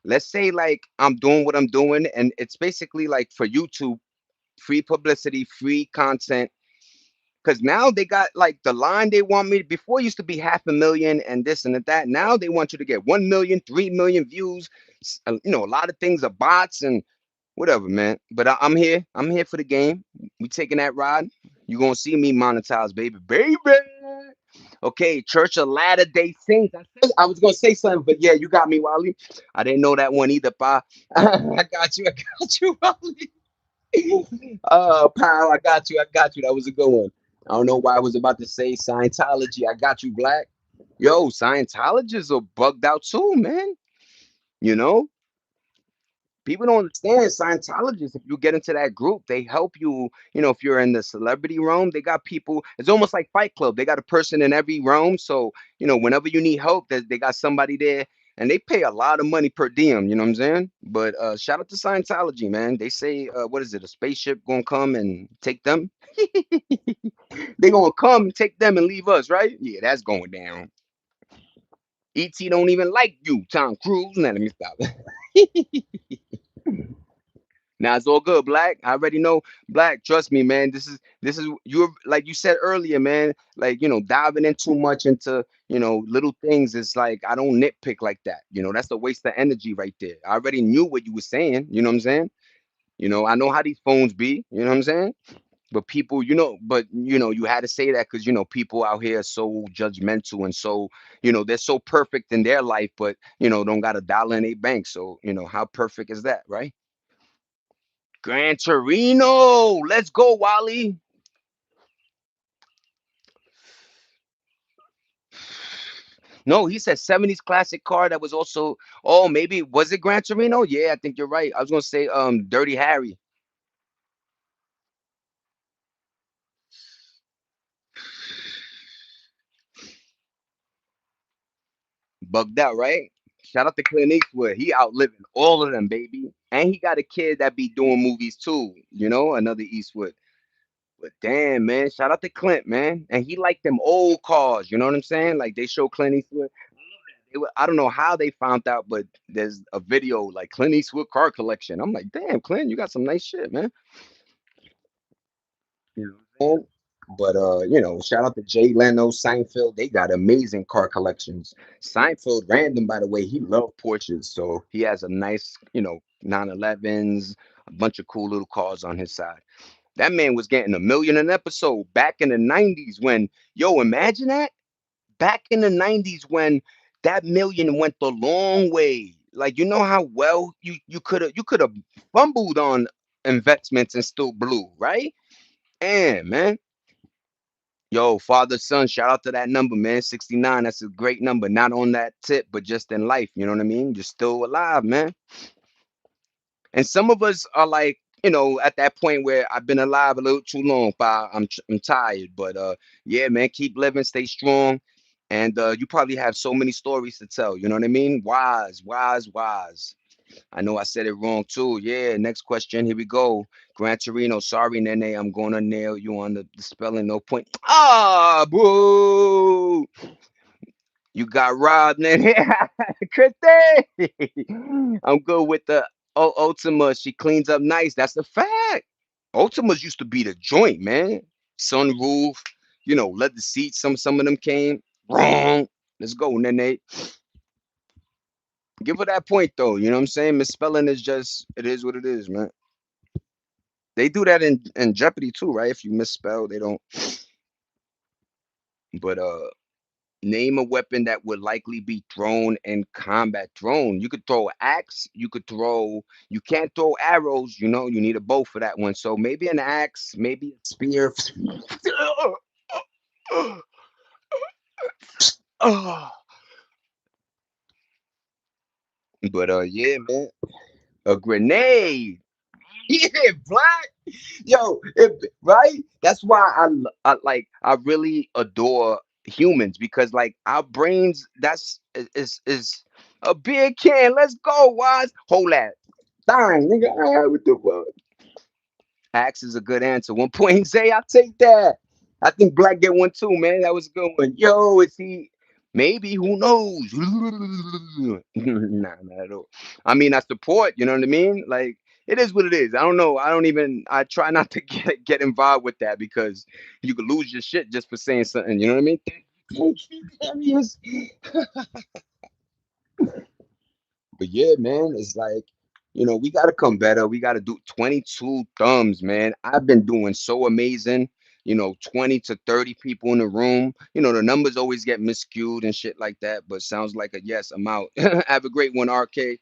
Let's say like I'm doing what I'm doing, and it's basically like for YouTube, free publicity, free content. Because now they got like the line they want me before used to be 500,000 and this and that. Now they want you to get 1 million, 3 million views. A lot of things are bots and whatever, man. But I'm here. I'm here for the game. We taking that ride. You gonna see me monetize, baby, baby. Okay, Church of Latter Day Saints. I was gonna say something, but yeah, you got me, Wally. I didn't know that one either, pa. I got you. I got you, Wally. Pal, I got you. I got you. That was a good one. I don't know why I was about to say Scientology. I got you, Black. Yo, Scientologists are bugged out too, man. You know, people don't understand Scientologists. If you get into that group, they help you. If you're in the celebrity realm, they got people. It's almost like Fight Club. They got a person in every realm. So, whenever you need help, they got somebody there. And they pay a lot of money per diem, you know what I'm saying? But shout out to Scientology, man. They say, what is it? A spaceship gonna come and take them? They gonna come, take them, and leave us, right? Yeah, that's going down. ET don't even like you, Tom Cruise. Now let me stop. Now it's all good, Black. I already know, Black. Trust me, man. This is you're like you said earlier, man. Like diving in too much into little things is like I don't nitpick like that. That's a waste of energy right there. I already knew what you were saying. You know what I'm saying? I know how these phones be. You know what I'm saying? But people, you had to say that because people out here are so judgmental and so they're so perfect in their life, but don't got a dollar in their bank. So how perfect is that, right? Gran Torino. Let's go, Wally. No, he said 70s classic car that was also, oh, maybe was it Gran Torino? Yeah, I think you're right. I was gonna say Dirty Harry. Bugged out, right? Shout out to Clint Eastwood. He outliving all of them, baby. And he got a kid that be doing movies too, another Eastwood. But damn, man, shout out to Clint, man. And he liked them old cars, you know what I'm saying? Like they show Clint Eastwood. I don't know how they found out, but there's a video like Clint Eastwood car collection. I'm like, damn, Clint, you got some nice shit, man. You know what I'm saying? But shout out to Jay Leno, Seinfeld. They got amazing car collections. Seinfeld, random by the way, he loved Porsches, so he has a nice, 911s, a bunch of cool little cars on his side. That man was getting 1 million an episode back in the 90s when, yo, imagine that. Back in the 90s when that million went the long way. Like how well you could have fumbled on investments and still blew, right? And man, yo, father son, shout out to that number, man. 69. That's a great number. Not on that tip, but just in life. You know what I mean? You're still alive, man. And some of us are like, at that point where I've been alive a little too long, pa. I'm tired. But yeah, man, keep living, stay strong. And you probably have so many stories to tell. You know what I mean? Wise, wise, wise. I know I said it wrong too. Yeah, next question. Here we go. Gran Torino, sorry, Nene. I'm gonna nail you on the spelling, no point. Ah, boo. You got robbed, Nene. Christy. I'm good with the Ultima. She cleans up nice. That's a fact. Ultimas used to be the joint, man. Sunroof, leather seats. Some of them came wrong. Let's go, Nene. Give her that point though. You know what I'm saying? Misspelling is just it is what it is, man. They do that in Jeopardy too, right? If you misspell, they don't. But Name a weapon that would likely be thrown in combat. Thrown. You could throw an axe. You could throw. You can't throw arrows. You know, you need a bow for that one. So maybe an axe, maybe a spear. But yeah, man, a grenade. Yeah, black. Yo, right? That's why I like I really adore humans because like our brains is a big can. Let's go, Wise. Hold that. Dang, nigga, what the fuck? Axe is a good answer. 1 point Zay, I'll take that. I think Black get one too, man. That was a good one. Yo, is he maybe who knows? Nah, not at all. I mean I support, you know what I mean? Like it is what it is. I don't know. I try not to get involved with that because you could lose your shit just for saying something, you know what I mean? Thank you, Darius. But yeah, man, it's like, we got to come better. We got to do 22 thumbs, man. I've been doing so amazing. 20 to 30 people in the room. The numbers always get miscued and shit like that, but sounds like a yes. I'm out. Have a great one, RK.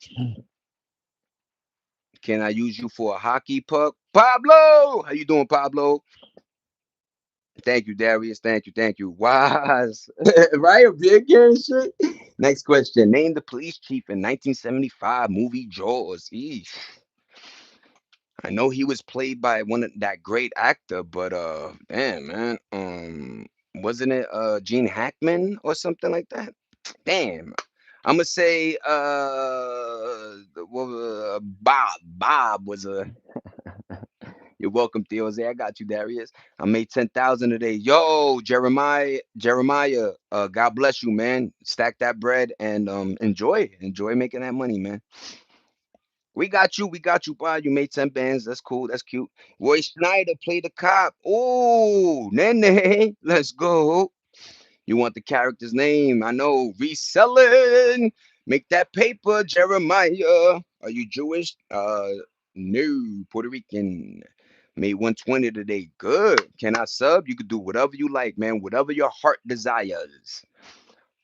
Can I use you for a hockey puck? Pablo! How you doing, Pablo? Thank you, Darius. Thank you. Thank you. Wise. Right? A big game shit. Next question. Name the police chief in 1975 movie Jaws. Eesh. I know he was played by one of that great actor, but damn man, wasn't it Gene Hackman or something like that? Damn, I'm gonna say Bob. Bob was a. You're welcome, Theo. I got you, Darius. I made 10,000 today. Yo, Jeremiah. God bless you, man. Stack that bread and enjoy making that money, man. We got you, boy. You made 10 bands. That's cool. That's cute. Roy Schneider played the cop. Oh, Nene. Let's go. You want the character's name? I know. Reselling. Make that paper, Jeremiah. Are you Jewish? No, Puerto Rican. Made 120 today. Good. Can I sub? You could do whatever you like, man. Whatever your heart desires.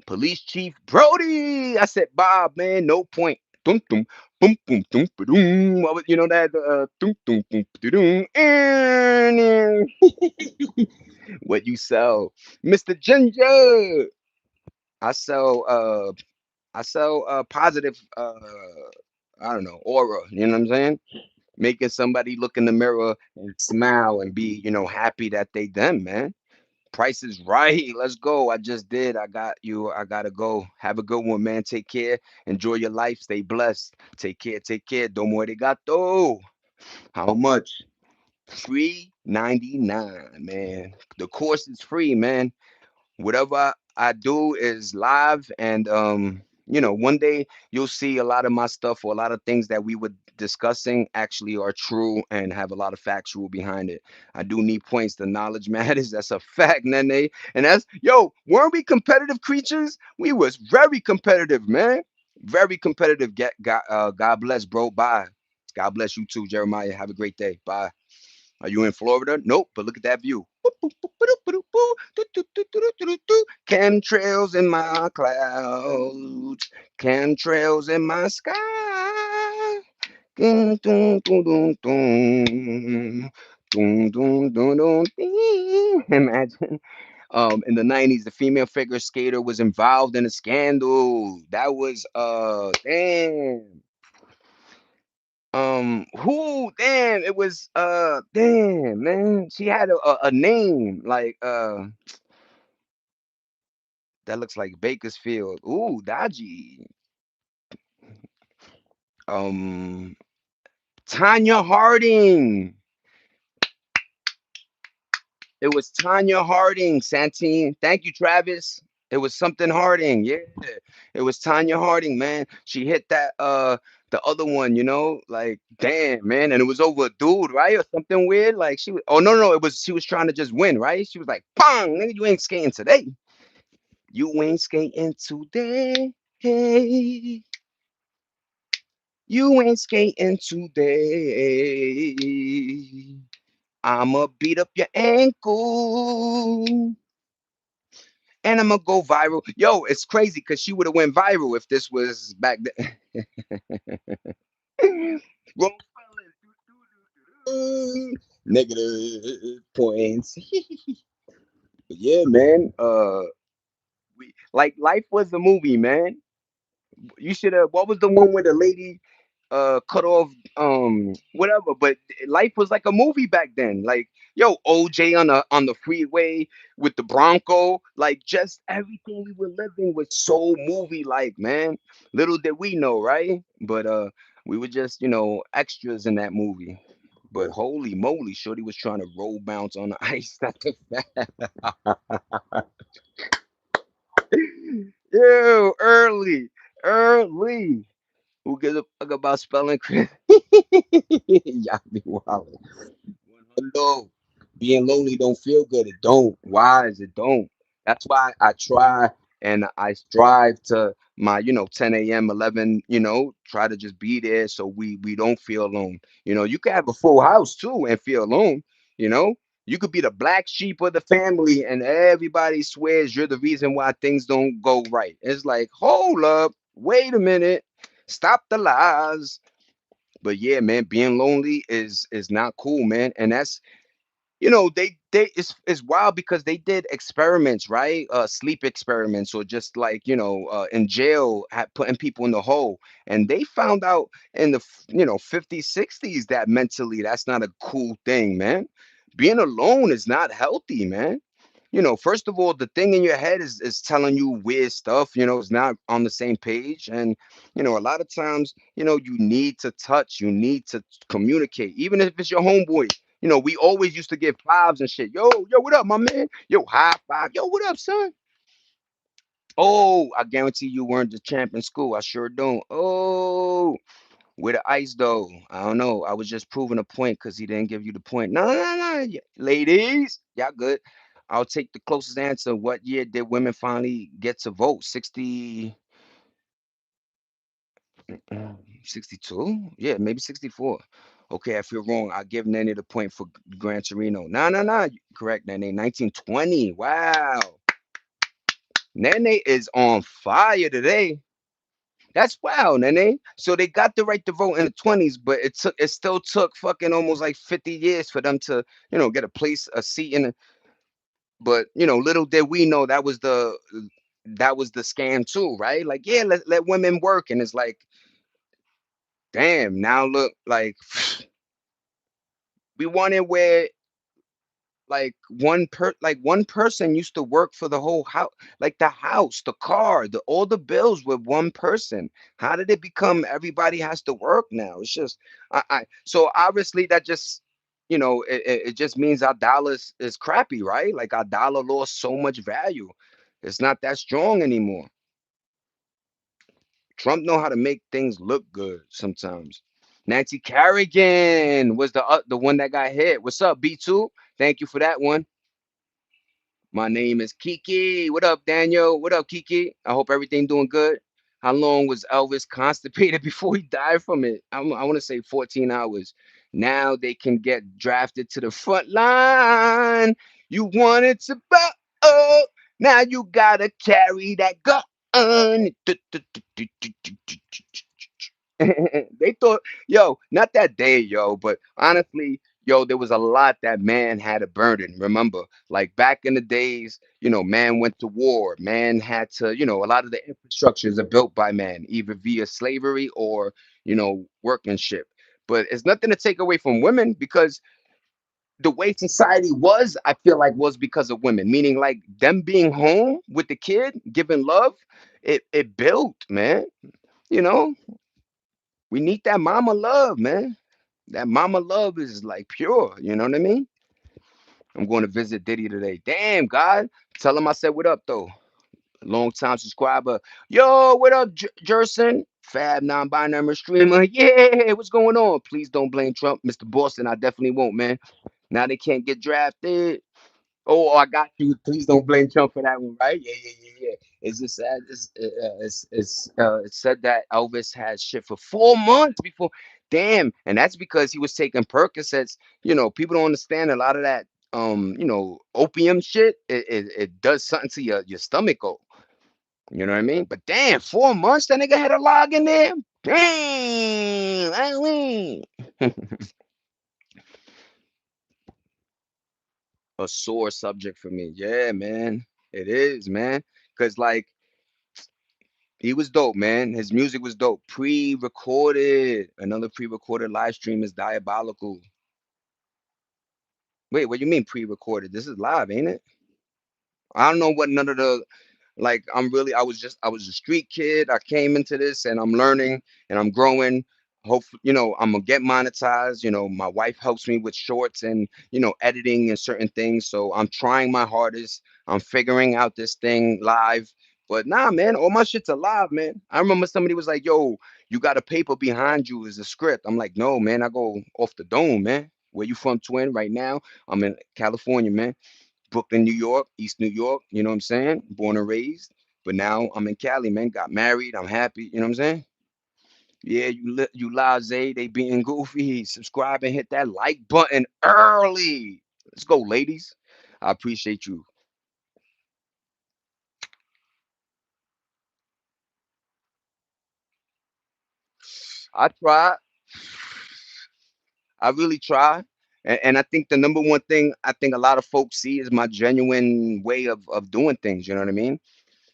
Police Chief Brody. I said, Bob, man, no point. Dum dum boom boom dum ba-dum. You know that dum dum boom ba-dum. What you sell, Mr. Ginger? I sell positive I don't know aura. You know what I'm saying? Making somebody look in the mirror and smile and be happy that they them, man. Price is right. Let's go. I just did. I got you. I gotta go. Have a good one, man. Take care. Enjoy your life. Stay blessed. Take care. Take care. Domo arigato. How much? Free 99, man. The course is free, man. Whatever I do is live, and one day you'll see a lot of my stuff or a lot of things that we were discussing actually are true and have a lot of factual behind it. I do need points. The knowledge matters. That's a fact, Nene. And that's yo, weren't we competitive creatures? We was very competitive, man. Very competitive. God bless, bro. Bye. God bless you too, Jeremiah. Have a great day. Bye. Are you in Florida? Nope, but look at that view. Chemtrails in my clouds, chemtrails in my sky. Dun, dun, dun, dun, dun. Dun, dun, dun, dun, ding. Imagine. In the 90s, the female figure skater was involved in a scandal. That was damn. Who damn it was damn man. She had a name like that looks like Bakersfield. Ooh, Dodgy. Um Tanya Harding. It was Tanya Harding, Santine. Thank you, Travis. It was something Harding. Yeah. It was Tanya Harding, man. She hit that the other one, like damn, man. And it was over a dude, right? Or something weird. Like she was oh no, it was she was trying to just win, right? She was like, Pong, nigga, you ain't skating today. You ain't skating today. Hey, you ain't skating today. I'ma beat up your ankle. and I'm gonna go viral. Yo, it's crazy because she would have went viral if this was back then. Wrong spelling. Negative points. But yeah, man. Like life was a movie, man. You should have. What was the one where the lady cut off whatever? But life was like a movie back then. Like yo, OJ on the freeway with the Bronco. Like just everything we were living was so movie like, man. Little did we know, right? But we were just extras in that movie. But holy moly, Shorty was trying to roll bounce on the ice. Ew, early. Who gives a fuck about spelling Chris? Y'all be wild. No, being lonely don't feel good. It don't. Why is it don't? That's why I try and I strive to my 10 a.m. 11. Try to just be there so we don't feel alone. You can have a full house too and feel alone. You know, you could be the black sheep of the family and everybody swears you're the reason why things don't go right. It's like, hold up, wait a minute, stop the lies. But yeah, man, being lonely is not cool, man. And that's they it's wild because they did experiments, right? Sleep experiments, or just like in jail, putting people in the hole, and they found out in the 50s 60s that mentally that's not a cool thing, man. Being alone is not healthy, man. First of all, the thing in your head is telling you weird stuff, it's not on the same page. And, a lot of times, you need to touch, you need to communicate, even if it's your homeboy. We always used to give fives and shit. Yo, what up, my man? Yo, high five. Yo, what up, son? Oh, I guarantee you weren't the champ in school. I sure don't. Oh, with the ice though. I don't know. I was just proving a point because he didn't give you the point. No, no, no. Ladies, y'all good. I'll take the closest answer. What year did women finally get to vote? 62? Yeah, maybe 64. Okay, I feel wrong. I'll give Nene the point for Gran Torino. No, no, no. Correct, Nene. 1920. Wow. Nene is on fire today. That's wow, Nene. So they got the right to vote in the 20s, but it still took fucking almost like 50 years for them to, get a seat in. But little did we know that was the scam too, right? Like, yeah, let women work, and it's like, damn, now look, like we wanted where like one person used to work for the whole house, like the house, the car, all the bills with one person. How did it become everybody has to work now? It's just so obviously that just it just means our dollar is crappy, right? Like our dollar lost so much value. It's not that strong anymore. Trump know how to make things look good sometimes. Nancy Kerrigan was the one that got hit. What's up, B2? Thank you for that one. My name is Kiki. What up, Daniel? What up, Kiki? I hope everything doing good. How long was Elvis constipated before he died from it? I want to say 14 hours. Now they can get drafted to the front line. You wanted to oh, now you gotta carry that gun. They thought, yo, not that day, yo, but honestly, yo, there was a lot that man had to burden. Remember, like back in the days, man went to war. Man had to, a lot of the infrastructures are built by man, either via slavery or, workmanship. But it's nothing to take away from women because the way society was, I feel like was because of women, meaning like them being home with the kid, giving love, it built, man. You know, we need that mama love, man. That mama love is like pure. You know what I mean? I'm going to visit Diddy today. Damn, God. Tell him I said what up, though. Long time subscriber. Yo, what up, Jerson? Fab non-binary streamer. Yeah, what's going on? Please don't blame Trump. Mr. Boston, I definitely won't, man. Now they can't get drafted. Oh, I got you. Please don't blame Trump for that one, right? Yeah, yeah, yeah, yeah. It's just sad. It said that Elvis had shit for 4 months before. Damn, and that's because he was taking Percocets. People don't understand a lot of that. opium shit, it does something to your stomach. Oh, you know what I mean? But damn, 4 months that nigga had a log in there. Damn, I mean, a sore subject for me. Yeah, man, it is, man. Cause like he was dope, man. His music was dope. Pre-recorded. Another pre-recorded live stream is diabolical. Wait, what do you mean pre-recorded? This is live, ain't it? I don't know what none of the like I was a street kid. I came into this and I'm learning and I'm growing. Hopefully, I'm gonna get monetized. My wife helps me with shorts and editing and certain things. So I'm trying my hardest. I'm figuring out this thing live. But nah, man, all my shit's alive, man. I remember somebody was like, "Yo, you got a paper behind you as a script." I'm like, "No, man, I go off the dome, man." Where you from, twin? Right now, I'm in California, man. Brooklyn, New York, East New York, you know what I'm saying? Born and raised. But now I'm in Cali, man. Got married. I'm happy, you know what I'm saying? Yeah, you Laze, they being goofy. Subscribe and hit that like button early. Let's go, ladies. I appreciate you. I try. I really try. And I think the number one thing I think a lot of folks see is my genuine way of doing things. You know what I mean?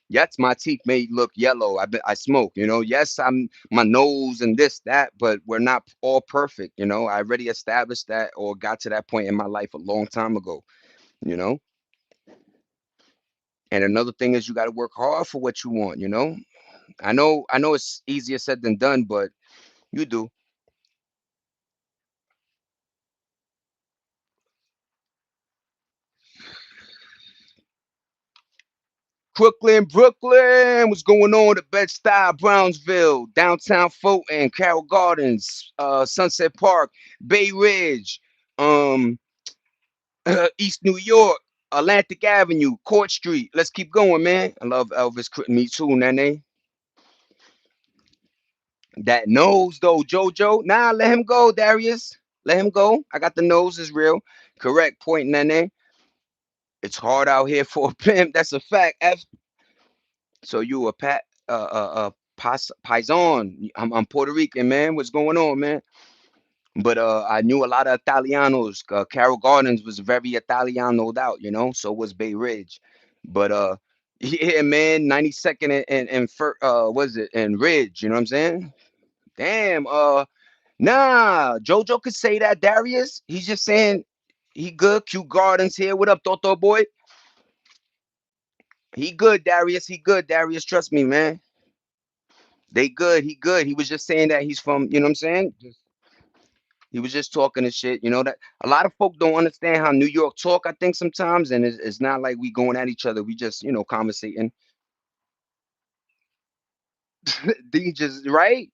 Yes, my teeth may look yellow. I smoke, Yes, I'm my nose and this, that, but we're not all perfect, I already established that or got to that point in my life a long time ago, you know. And another thing is you got to work hard for what you want. I know it's easier said than done, but you do. Brooklyn, what's going on at Bed-Stuy, Brownsville, downtown Fulton, Carroll Gardens, Sunset Park, Bay Ridge, um, East New York, Atlantic Avenue, Court Street. Let's keep going, man. I love Elvis. Me too, Nene. That nose, though, JoJo. Nah, let him go, Darius. Let him go. I got the nose is real. Correct point, Nene. It's hard out here for a pimp. That's a fact. So you a paisan. I'm Puerto Rican, man. What's going on, man? But I knew a lot of Italianos. Carroll Gardens was very Italianoed out, So was Bay Ridge. But yeah, man, 92nd and was it and Ridge? You know what I'm saying? Damn. Nah, JoJo could say that. Darius, he's just saying he good. Q Gardens here. What up, Toto boy? He good, Darius. He good, Darius. Trust me, man. They good. He good. He was just saying that he's from. You know what I'm saying? He was just talking the shit. That a lot of folk don't understand how New York talk. I think sometimes, and it's not like we going at each other. We just conversating. They just right.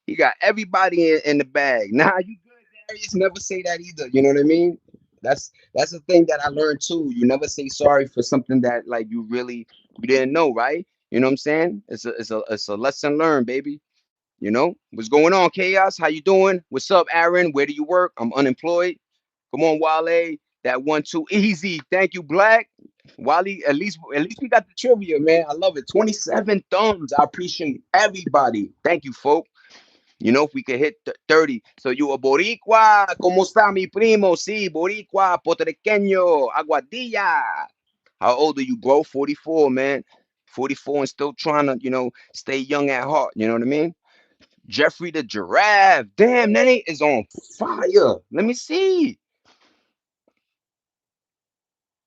He got everybody in the bag. Nah, you good, Darius? Never say that either. You know what I mean? That's the thing that I learned too. You never say sorry for something that like you didn't know, right? You know what I'm saying? It's a lesson learned, baby. What's going on, Chaos? How you doing? What's up, Aaron? Where do you work? I'm unemployed. Come on, Wale. That 1-2 easy. Thank you, Black. Wally, at least we got the trivia, man. I love it. 27 thumbs. I appreciate everybody. Thank you, folk. If we could hit 30. So you a Boricua. ¿Cómo está mi primo? Sí, Boricua, puertorriqueño, Aguadilla. How old are you, bro? 44, man. 44 and still trying to, stay young at heart. You know what I mean? Jeffrey the Giraffe. Damn, that ain't is on fire. Let me see.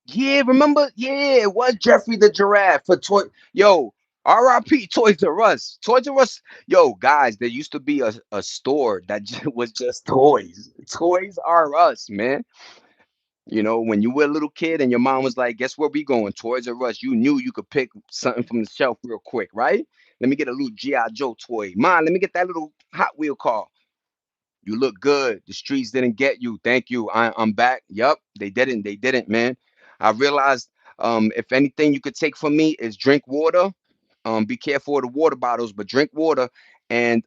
Yeah, remember? Yeah, it was Jeffrey the Giraffe for toy. Yo, RIP Toys R Us. Toys R Us. Yo, guys, there used to be a store that was just toys. Toys R Us, man. When you were a little kid and your mom was like, guess where we going? Toys R Us. You knew you could pick something from the shelf real quick, right? Let me get a little G.I. Joe toy. Mom, let me get that little Hot Wheel car. You look good. The streets didn't get you. Thank you. I'm back. Yup. They didn't. They didn't, man. I realized if anything you could take from me is drink water. Be careful of the water bottles, but drink water and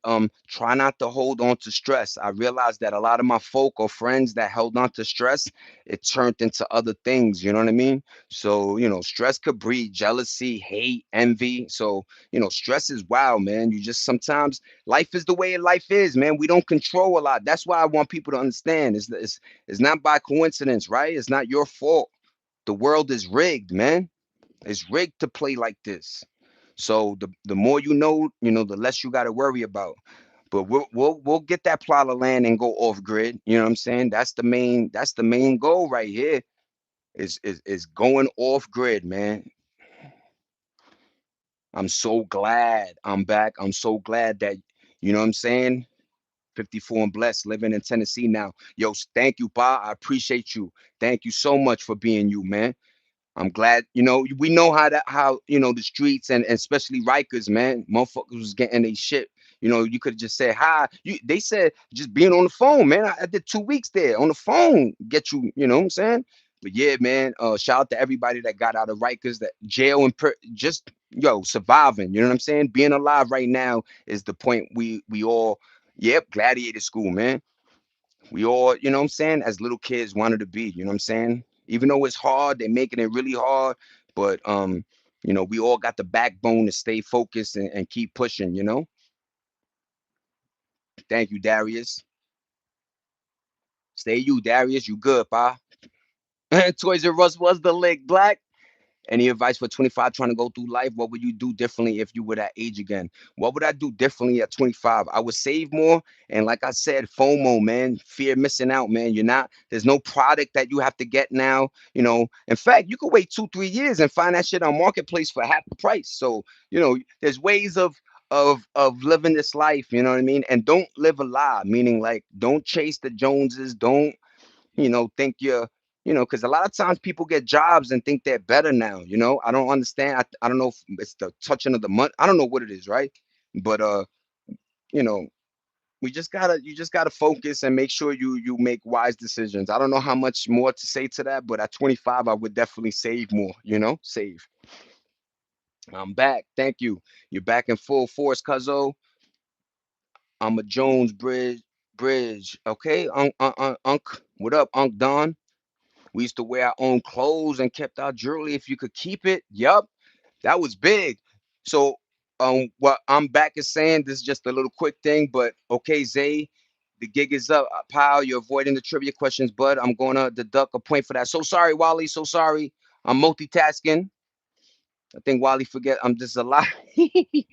try not to hold on to stress. I realized that a lot of my folk or friends that held on to stress, it turned into other things, you know what I mean? So, stress could breed jealousy, hate, envy. So, stress is wild, man. You just sometimes life is the way life is, man. We don't control a lot. That's why I want people to understand. It's not by coincidence, right? It's not your fault. The world is rigged, man. It's rigged to play like this. So the more the less you got to worry about. But we'll get that plot of land and go off grid. You know what I'm saying? That's the main goal right here. Is going off grid, man. I'm so glad I'm back. I'm so glad that you know what I'm saying. 54 and blessed, living in Tennessee now. Yo, thank you, Pa. I appreciate you. Thank you so much for being you, man. I'm glad, we know how the streets and especially Rikers, man, motherfuckers was getting their shit. You could have just said hi. They said just being on the phone, man. I did 2 weeks there on the phone, get you know what I'm saying? But yeah, man, shout out to everybody that got out of Rikers, that jail and just surviving. You know what I'm saying? Being alive right now is the point we all, yep, gladiator school, man. We all, you know what I'm saying, as little kids wanted to be, you know what I'm saying? Even though it's hard, they're making it really hard, but we all got the backbone to stay focused and keep pushing. Thank you, Darius. Stay you, Darius. You good, pa? Toys R Us was the lick, black. Any advice for 25 trying to go through life? What would you do differently if you were that age again? What would I do differently at 25? I would save more. And like I said, FOMO, man, fear of missing out, man. There's no product that you have to get now. In fact, you could wait 2, 3 years and find that shit on Marketplace for half the price. So, there's ways of living this life, you know what I mean? And don't live a lie, meaning like don't chase the Joneses, don't think because a lot of times people get jobs and think they're better now. I don't understand. I don't know if it's the touching of the month. I don't know what it is, right? But you know, you just gotta focus and make sure you make wise decisions. I don't know how much more to say to that, but at 25, I would definitely save more. Save. I'm back. Thank you. You're back in full force, Cuzzo. I'm a Jones Bridge. Okay, Unc. What up, Unc Don? We used to wear our own clothes and kept our jewelry if you could keep it. Yup, that was big. So, what I'm back is saying, this is just a little quick thing, but okay, Zay, the gig is up. Pal, you're avoiding the trivia questions, bud. I'm going to deduct a point for that. So sorry, Wally. So sorry. I'm multitasking. I think Wally forget I'm just a lot. I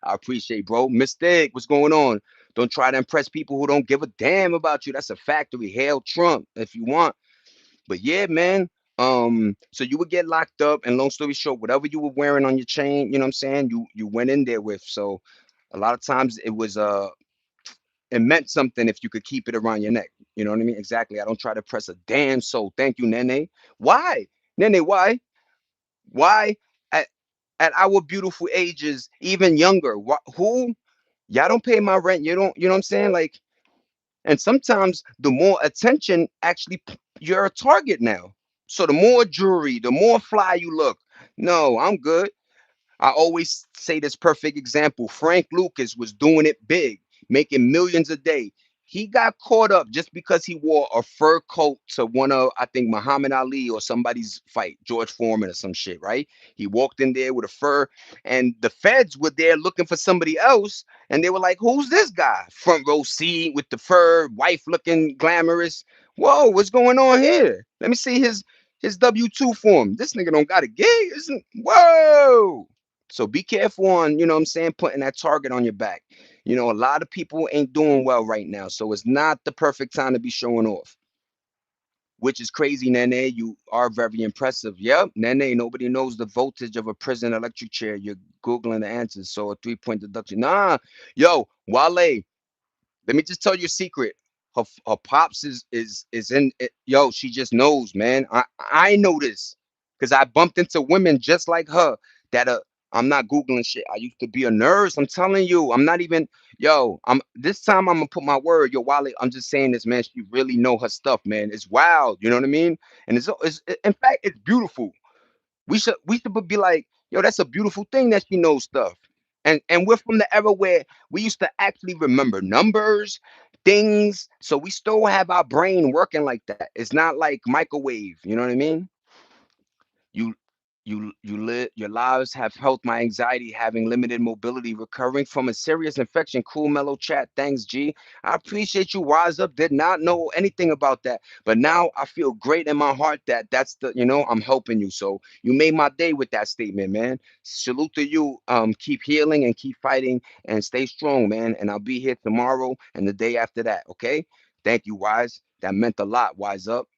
appreciate, bro. Mistake. What's going on? Don't try to impress people who don't give a damn about you. That's a factory. Hail Trump if you want. But yeah, man. So you would get locked up, and long story short, whatever you were wearing on your chain, you know what I'm saying, you went in there with. So a lot of times it meant something if you could keep it around your neck. You know what I mean? Exactly. I don't try to press a damn soul. Thank you, Nene. Why? Nene, why? Why at at our beautiful ages, even younger? Who? Y'all don't pay my rent. You don't, you know what I'm saying? Like, and sometimes the more attention, actually, you're a target now. So the more jewelry, the more fly you look. No, I'm good. I always say this perfect example. Frank Lucas was doing it big, making millions a day. He got caught up just because he wore a fur coat to one of, I think, Muhammad Ali or somebody's fight, George Foreman or some shit, right? He walked in there with a fur, and the feds were there looking for somebody else. And they were like, who's this guy? Front row seat with the fur, wife looking glamorous. Whoa, what's going on here? Let me see his W-2 form. This nigga don't got a gig. Isn't whoa. So be careful on, you know what I'm saying, putting that target on your back. A lot of people ain't doing well right now. So it's not the perfect time to be showing off, which is crazy, Nene. You are very impressive. Yep, Nene, nobody knows the voltage of a prison electric chair. You're Googling the answers. So a 3-point deduction. Nah, yo, Wale, let me just tell you a secret. Her pops is in it. Yo, she just knows, man. I know this because I bumped into women just like her that I'm not googling shit. I used to be a nurse. I'm telling you, I'm not even. Yo, I'm this time I'm gonna put my word. Yo, Wally, I'm just saying this, man. She really know her stuff, man. It's wild. You know what I mean? And it's in fact, it's beautiful. We should be like, yo, that's a beautiful thing that she knows stuff. And we're from the era where we used to actually remember numbers, things. So we still have our brain working like that. It's not like microwave. You know what I mean? You you live your lives have helped my anxiety, having limited mobility, recovering from a serious infection. Cool mellow chat. Thanks, G. I appreciate you. Wise up. Did not know anything about that. But now I feel great in my heart that that's the, I'm helping you. So you made my day with that statement, man. Salute to you. Keep healing and keep fighting and stay strong, man. And I'll be here tomorrow and the day after that. Okay. Thank you, Wise. That meant a lot. Wise up.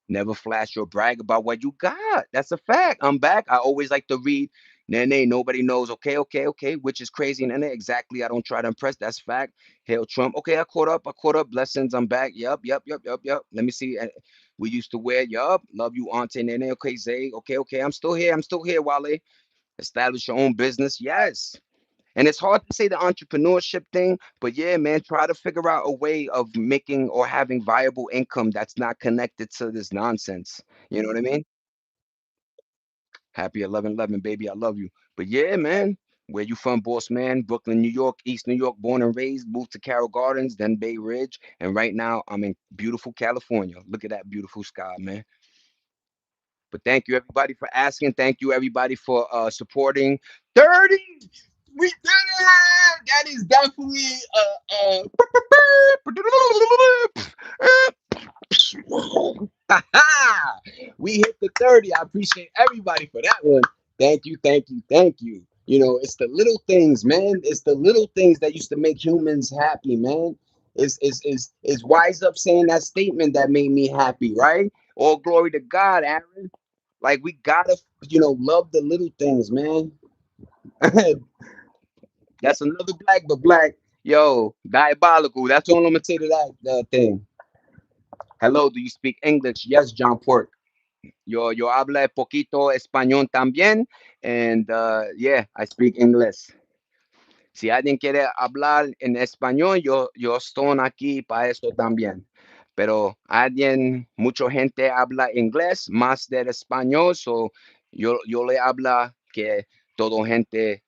Never flash or brag about what you got. That's a fact. I'm back. I always like to read. Nene, nobody knows. Okay, okay, okay. Which is crazy. Nene, exactly. I don't try to impress. That's fact. Hail Trump. Okay, I caught up. I caught up. Blessings. I'm back. Yup, yup, yup, yup, yup. Let me see. We used to wear. Yup. Love you, Auntie Nene. Okay, Zay. Okay, okay. I'm still here. I'm still here, Wale. Establish your own business. Yes. And it's hard to say the entrepreneurship thing, but yeah, man, try to figure out a way of making or having viable income that's not connected to this nonsense. You know what I mean? Happy 11/11, baby. I love you. But yeah, man, where you from, boss man? Brooklyn, New York, East New York, born and raised, moved to Carroll Gardens, then Bay Ridge, and right now I'm in beautiful California. Look at that beautiful sky, man. But thank you everybody for asking. Thank you everybody for supporting. 30, we did it. That is definitely we hit the 30. I appreciate everybody for that one. Thank you, thank you, thank you. It's the little things, man. It's the little things that used to make humans happy, man. Is Wise Up saying that statement that made me happy, right? All glory to God, Aaron. Like we gotta, love the little things, man. That's another black, but black. Yo, diabolical. That's all I'm gonna say to that thing. Hello, do you speak English? Yes, John Pork. Yo habla poquito español también, and yeah, I speak English. Si alguien quiere hablar en español, yo estoy aquí para eso también. Pero alguien, mucha gente habla inglés más del español, so yo le habla que todo gente,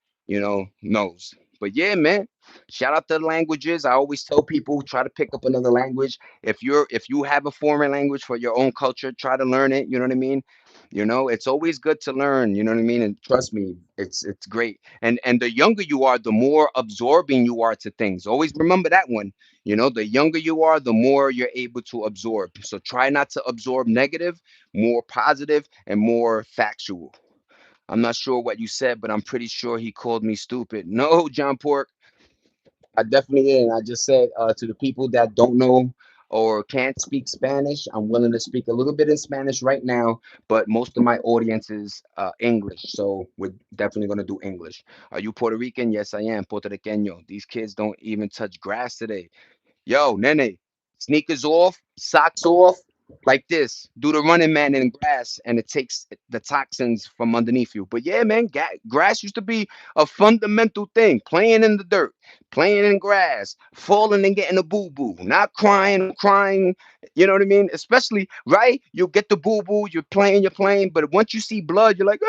knows. But yeah, man, shout out to the languages. I always tell people try to pick up another language. If you have a foreign language for your own culture, try to learn it. You know what I mean? It's always good to learn. You know what I mean? And trust me, it's great. And the younger you are, the more absorbing you are to things. Always remember that one. The younger you are, the more you're able to absorb. So try not to absorb negative, more positive, and more factual. I'm not sure what you said, but I'm pretty sure he called me stupid. No, John Pork, I definitely didn't. I just said to the people that don't know or can't speak Spanish, I'm willing to speak a little bit in Spanish right now, but most of my audience is English, so we're definitely going to do English. Are you Puerto Rican? Yes, I am. Puerto Riqueño. These kids don't even touch grass today. Yo, Nene, sneakers off, socks off, like this. Do the running man in grass, and it takes the toxins from underneath you. But yeah, man, grass used to be a fundamental thing. Playing in the dirt, playing in grass, falling and getting a boo boo, not crying or crying. You know what I mean? Especially, right? You get the boo boo, you're playing, but once you see blood, you're like,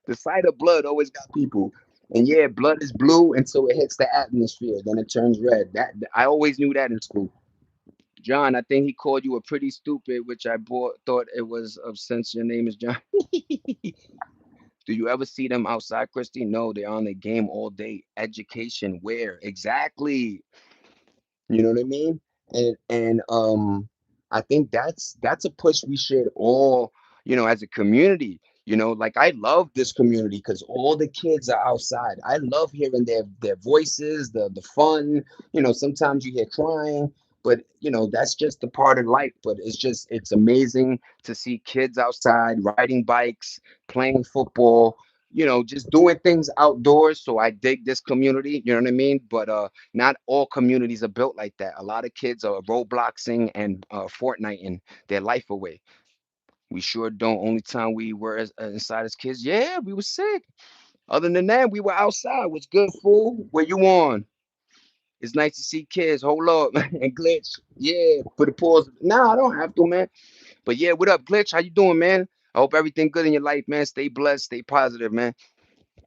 the sight of blood always got people. And yeah, blood is blue until it hits the atmosphere, then it turns red. That I always knew that in school. John, I think he called you a pretty stupid, which thought it was of since your name is John. Do you ever see them outside, Christy? No, they're on the game all day. Education, where exactly? You know what I mean? And I think that's a push we should all, as a community. Like I love this community because all the kids are outside. I love hearing their voices, the fun. Sometimes you hear crying, but that's just a part of life. But it's amazing to see kids outside riding bikes, playing football. Just doing things outdoors. So I dig this community. You know what I mean? But not all communities are built like that. A lot of kids are Robloxing and Fortniting their life away. We sure don't. Only time we were inside as kids, yeah, we were sick. Other than that, we were outside. What's good, fool? Where you on? It's nice to see kids. Hold up and glitch. Yeah, put a pause. Nah, I don't have to, man. But yeah, what up, glitch? How you doing, man? I hope everything good in your life, man. Stay blessed, stay positive, man.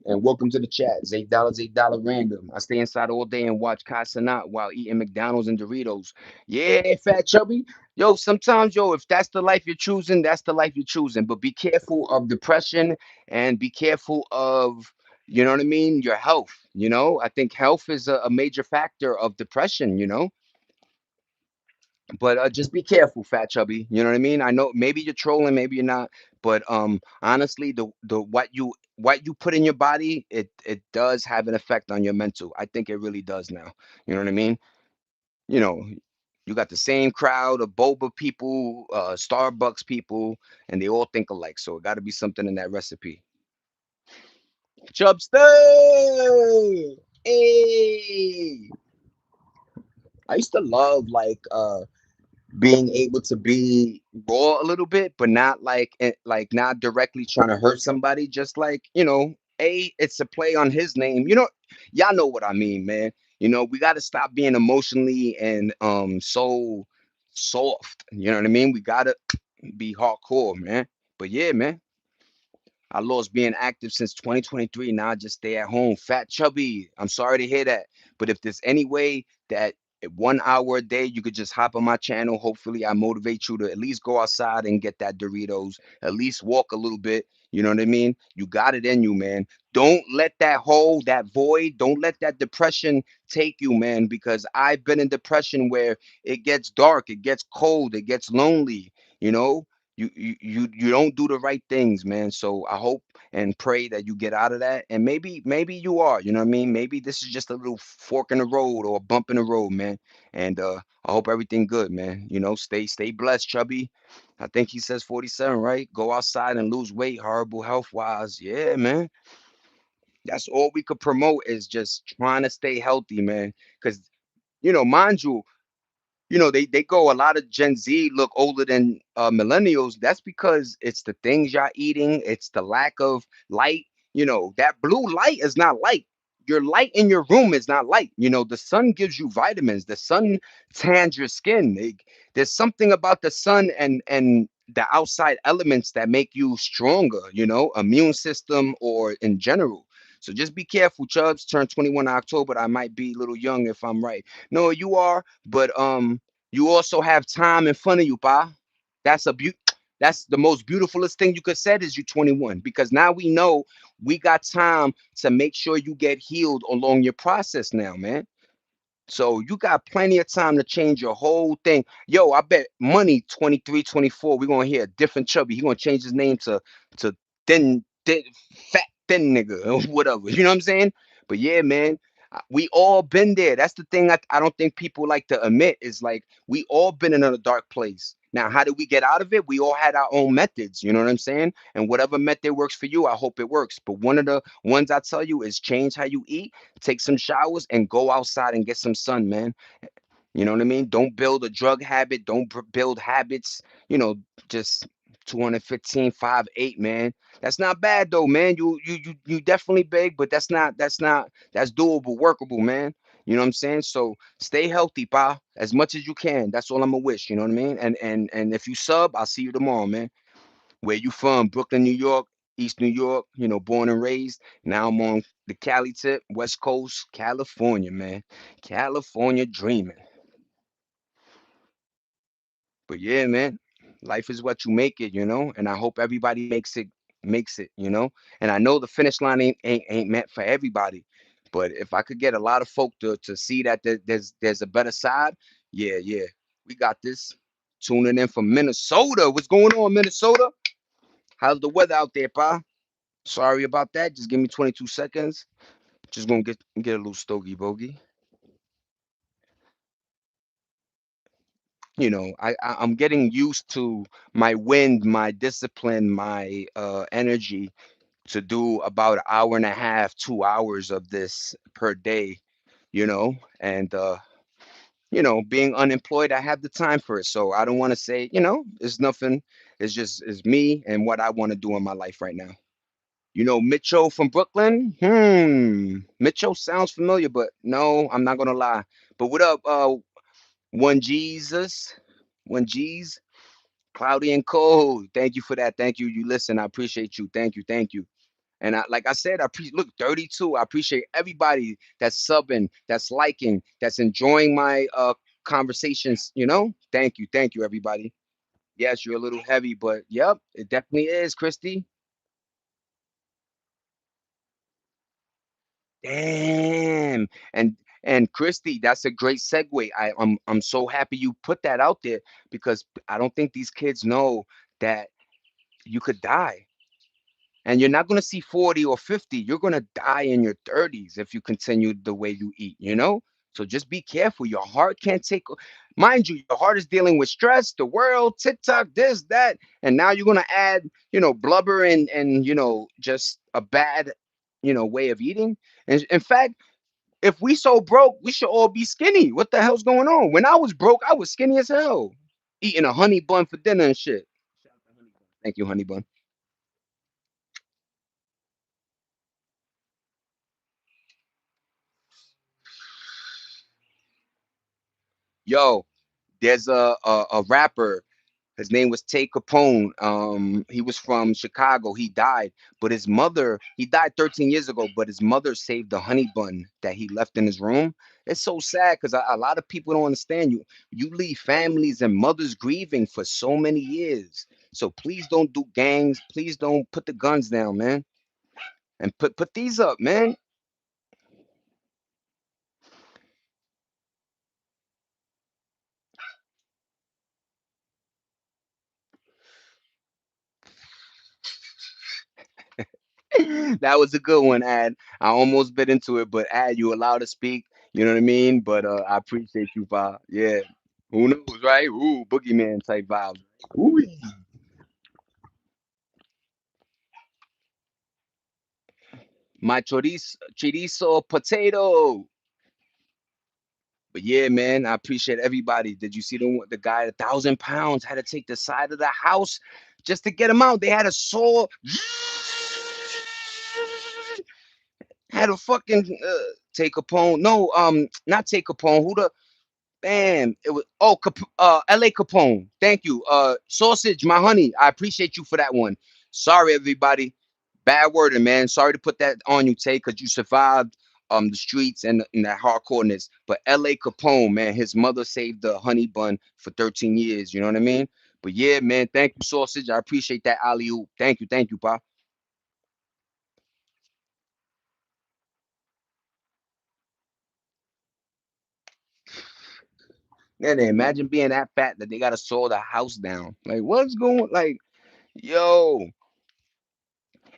And welcome to the chat. It's $8, random. I stay inside all day and watch Casanat while eating McDonald's and Doritos. Yeah, fat chubby. Yo, sometimes, yo, if that's the life you're choosing, that's the life you're choosing. But be careful of depression and be careful of, you know what I mean, your health. I think health is a major factor of depression, but just be careful, fat chubby. You know what I mean? I know maybe you're trolling, maybe you're not, but honestly, the what you put in your body, it does have an effect on your mental. I think it really does now. You know what I mean? You know, you got the same crowd of boba people, Starbucks people, and they all think alike. So it got to be something in that recipe. Chubster, hey! I used to love being able to be raw a little bit, but not like not directly trying to hurt somebody. Just like it's a play on his name. Y'all know what I mean, man. We got to stop being emotionally and so soft. You know what I mean? We gotta be hardcore, man. But yeah, man. I lost being active since 2023. Now I just stay at home. Fat chubby. I'm sorry to hear that. But if there's any way that 1 hour a day you could just hop on my channel, hopefully I motivate you to at least go outside and get that Doritos, at least walk a little bit. You know what I mean? You got it in you, man. Don't let that hole, that void, don't let that depression take you, man, because I've been in depression where it gets dark, it gets cold, it gets lonely, you know? You don't do the right things, man. So I hope and pray that you get out of that. And maybe you are, you know what I mean? Maybe this is just a little fork in the road or a bump in the road, man. And I hope everything good, man. Stay blessed, chubby. I think he says 47, right? Go outside and lose weight, horrible health wise. Yeah, man. That's all we could promote is just trying to stay healthy, man. Because mind you, they go a lot of Gen Z look older than millennials. That's because it's the things y'all eating, it's the lack of light. That blue light is not light. Your light in your room is not light. The sun gives you vitamins. The sun tans your skin. There's something about the sun and the outside elements that make you stronger, immune system or in general. So just be careful, Chubbs. Turn 21 in October. I might be a little young if I'm right. No, you are, but you also have time in front of you, pa. That's a that's the most beautifulest thing you could said is you 21 because now we know we got time to make sure you get healed along your process now, man. So you got plenty of time to change your whole thing. Yo, I bet money 23, 24. We're gonna hear a different chubby. He gonna change his name to thin fat thin nigga or whatever. You know what I'm saying? But yeah, man. We all been there. That's the thing I don't think people like to admit is like we all been in a dark place. Now, how did we get out of it? We all had our own methods. You know what I'm saying? And whatever method works for you, I hope it works. But one of the ones I tell you is change how you eat, take some showers, and go outside and get some sun, man. You know what I mean? Don't build a drug habit. Don't build habits. You know, just 215, 5'8", man. That's not bad though, man. You definitely big, but that's doable, workable, man. You know what I'm saying? So stay healthy, pa, as much as you can. That's all I'm gonna wish. You know what I mean? And if you sub, I'll see you tomorrow, man. Where you from? Brooklyn, New York, East New York, born and raised. Now I'm on the Cali tip, West Coast, California, man. California dreaming. But yeah, man, life is what you make it, and I hope everybody makes it. And I know the finish line ain't meant for everybody. But if I could get a lot of folk to see that there's a better side, yeah, yeah. We got this. Tuning in from Minnesota. What's going on, Minnesota? How's the weather out there, pa? Sorry about that. Just give me 22 seconds. Just gonna get a little stogie bogey. I'm getting used to my wind, my discipline, my energy to do about an hour and a half, 2 hours of this per day, and being unemployed, I have the time for it. So I don't want to say, it's nothing. It's me and what I want to do in my life right now. Mitchell from Brooklyn. Mitchell sounds familiar, but no, I'm not gonna lie. But what up, one Jesus, one G's? Cloudy and cold. Thank you for that. Thank you. You listen. I appreciate you. Thank you. Thank you. And like I said, look 32. I appreciate everybody that's subbing, that's liking, that's enjoying my conversations. Thank you, everybody. Yes, you're a little heavy, but yep, it definitely is, Christy. Damn. And Christy, that's a great segue. I'm so happy you put that out there because I don't think these kids know that you could die. And you're not going to see 40 or 50. You're going to die in your 30s if you continue the way you eat? So just be careful. Your heart can't take, mind you, your heart is dealing with stress, the world, TikTok, this, that. And now you're going to add, blubber and just a bad, way of eating. And in fact, if we so broke, we should all be skinny. What the hell's going on? When I was broke, I was skinny as hell, eating a honey bun for dinner and shit. Thank you, honey bun. Yo, there's a rapper. His name was Tay Capone. He was from Chicago. He died, but his mother, he died 13 years ago, but his mother saved the honey bun that he left in his room. It's so sad because a lot of people don't understand you. You leave families and mothers grieving for so many years. So please don't do gangs. Please don't put the guns down, man. And put these up, man. That was a good one, Ad. I almost bit into it, but Ad, you allowed to speak. You know what I mean? But I appreciate you, Bob. Yeah. Who knows, right? Ooh, boogeyman type vibes. Ooh. My chorizo potato. But yeah, man, I appreciate everybody. Did you see the guy, 1,000 pounds, had to take the side of the house just to get him out? They had a saw, had a fucking take a pone. No, not take a pone. Who the Bam. It was LA Capone. Thank you. Sausage, my honey. I appreciate you for that one. Sorry, everybody. Bad wording, man. Sorry to put that on you, Tay, because you survived the streets and that hardcoreness. But LA Capone, man, his mother saved the honey bun for 13 years. You know what I mean? But yeah, man, thank you, Sausage. I appreciate that alley oop. Thank you, Pa. Yeah, they imagine being that fat that they gotta saw the house down. Like, what's going like, yo?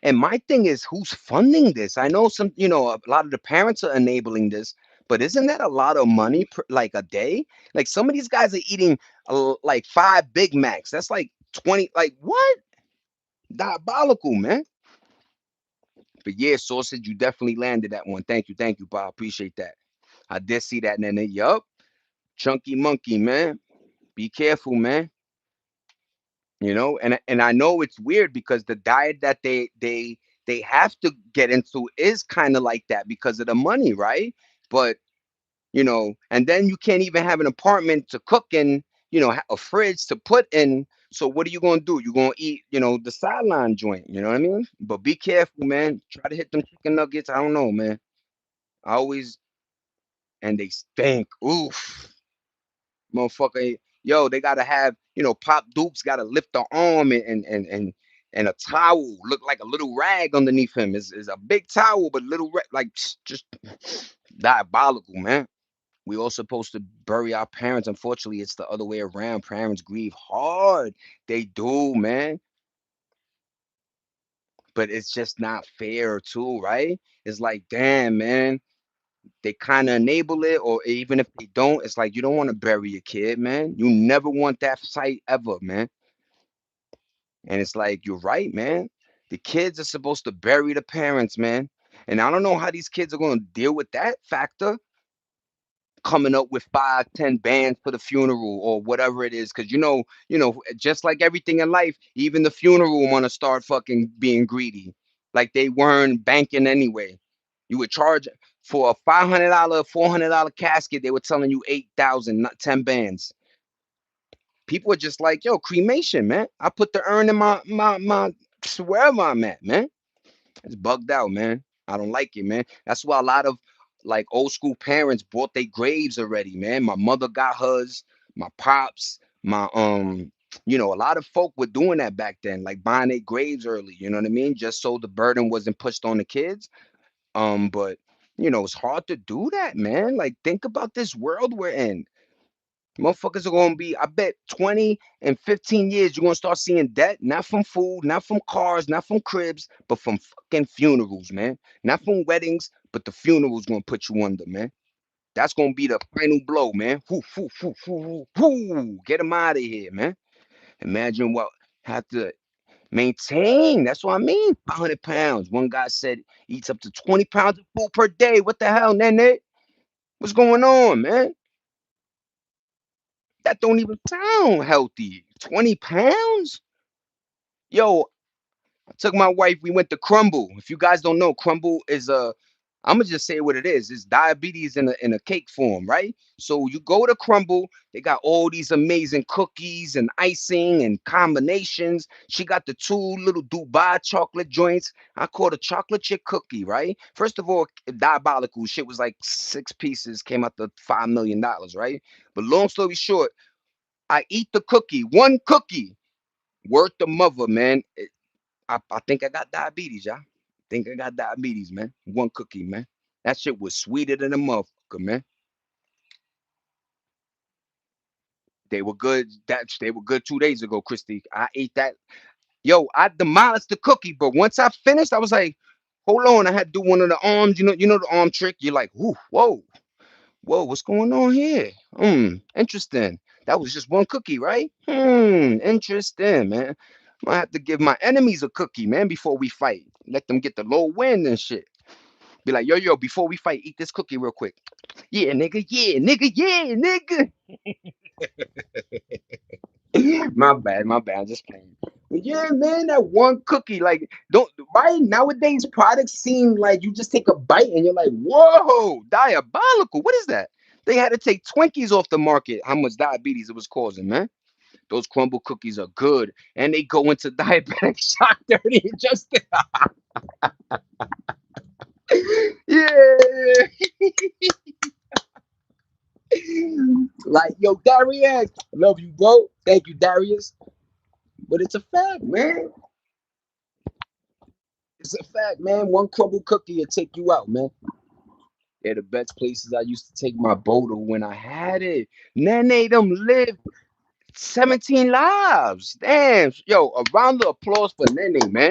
And my thing is, who's funding this? I know a lot of the parents are enabling this, but isn't that a lot of money like a day? Like some of these guys are eating like 5 Big Macs. That's like 20. Like what? Diabolical, man. But yeah, sausage, you definitely landed that one. Thank you, Bob. Appreciate that. I did see that, and then yup, chunky monkey, man. Be careful, man. And I know it's weird because the diet that they have to get into is kind of like that because of the money, right? But and then you can't even have an apartment to cook in, a fridge to put in. So what are you gonna do? You're gonna eat, the sideline joint. You know what I mean? But be careful, man. Try to hit them chicken nuggets. I don't know, man. I always and they stink. Oof. Motherfucker, yo, they gotta have, Pop Duke's gotta lift the arm and a towel look like a little rag underneath him. Is a big towel, but little like just diabolical, man. We all supposed to bury our parents. Unfortunately, it's the other way around. Parents grieve hard. They do, man. But it's just not fair too, right? It's like, damn, man. They kind of enable it, or even if they don't, it's like you don't want to bury your kid, man. You never want that sight ever, man. And it's like you're right, man. The kids are supposed to bury the parents, man. And I don't know how these kids are going to deal with that factor, coming up with 5, 10 bands for the funeral or whatever it is. Because just like everything in life, even the funeral want to start fucking being greedy, like they weren't banking anyway. You would charge for a $500, $400 casket. They were telling you 8,000, not 10 bands. People are just like, yo, cremation, man. I put the urn in my wherever I'm at, man. It's bugged out, man. I don't like it, man. That's why a lot of like old school parents bought their graves already, man. My mother got hers, my pops, my a lot of folk were doing that back then, like buying their graves early, you know what I mean? Just so the burden wasn't pushed on the kids. But it's hard to do that, man. Like think about this world we're in. Motherfuckers are gonna be, I bet 20 and 15 years, you're gonna start seeing debt, not from food, not from cars, not from cribs, but from fucking funerals, man. Not from weddings, but the funerals gonna put you under, man. That's gonna be the final blow, man. Whoo, whoo, whoo, whoo, whoo. Get them out of here, man. Imagine what have to maintain. That's what I mean. 500 pounds. One guy said eats up to 20 pounds of food per day. What the hell, Nene? What's going on, man? That don't even sound healthy. 20 pounds? Yo, I took my wife, we went to Crumble. If you guys don't know, Crumble is I'm gonna just say what it is. It's diabetes in a cake form, right? So you go to Crumble, they got all these amazing cookies and icing and combinations. She got the two little Dubai chocolate joints. I called a chocolate chip cookie, right? First of all, diabolical shit was like 6 pieces, came out to $5 million, right? But long story short, I eat the cookie, one cookie, worth the mother, man. I think I got diabetes, y'all. Think I got diabetes, man. One cookie, man. That shit was sweeter than a motherfucker, man. They were good. They were good 2 days ago, Christy. I ate that. Yo, I demolished the cookie, but once I finished, I was like, hold on. I had to do one of the arms. You know the arm trick. You're like, whoo, whoa, what's going on here? Interesting. That was just one cookie, right? Interesting, man. I have to give my enemies a cookie, man, before we fight. Let them get the low win and shit. Be like, yo, before we fight, eat this cookie real quick. Yeah, nigga, yeah, nigga. My bad. I'm just playing. But yeah, man, that one cookie, like, don't right nowadays products seem like you just take a bite and you're like, whoa, diabolical. What is that? They had to take Twinkies off the market. How much diabetes it was causing, man. Those crumble cookies are good, and they go into diabetic shock 30 and just yeah. Like, yo, Darius, love you, bro. Thank you, Darius. But it's a fact, man. It's a fact, man. One crumble cookie will take you out, man. They're the best places I used to take my boat to when I had it. Nene them lived 17 lives. Damn. Yo, a round of applause for Nene, man.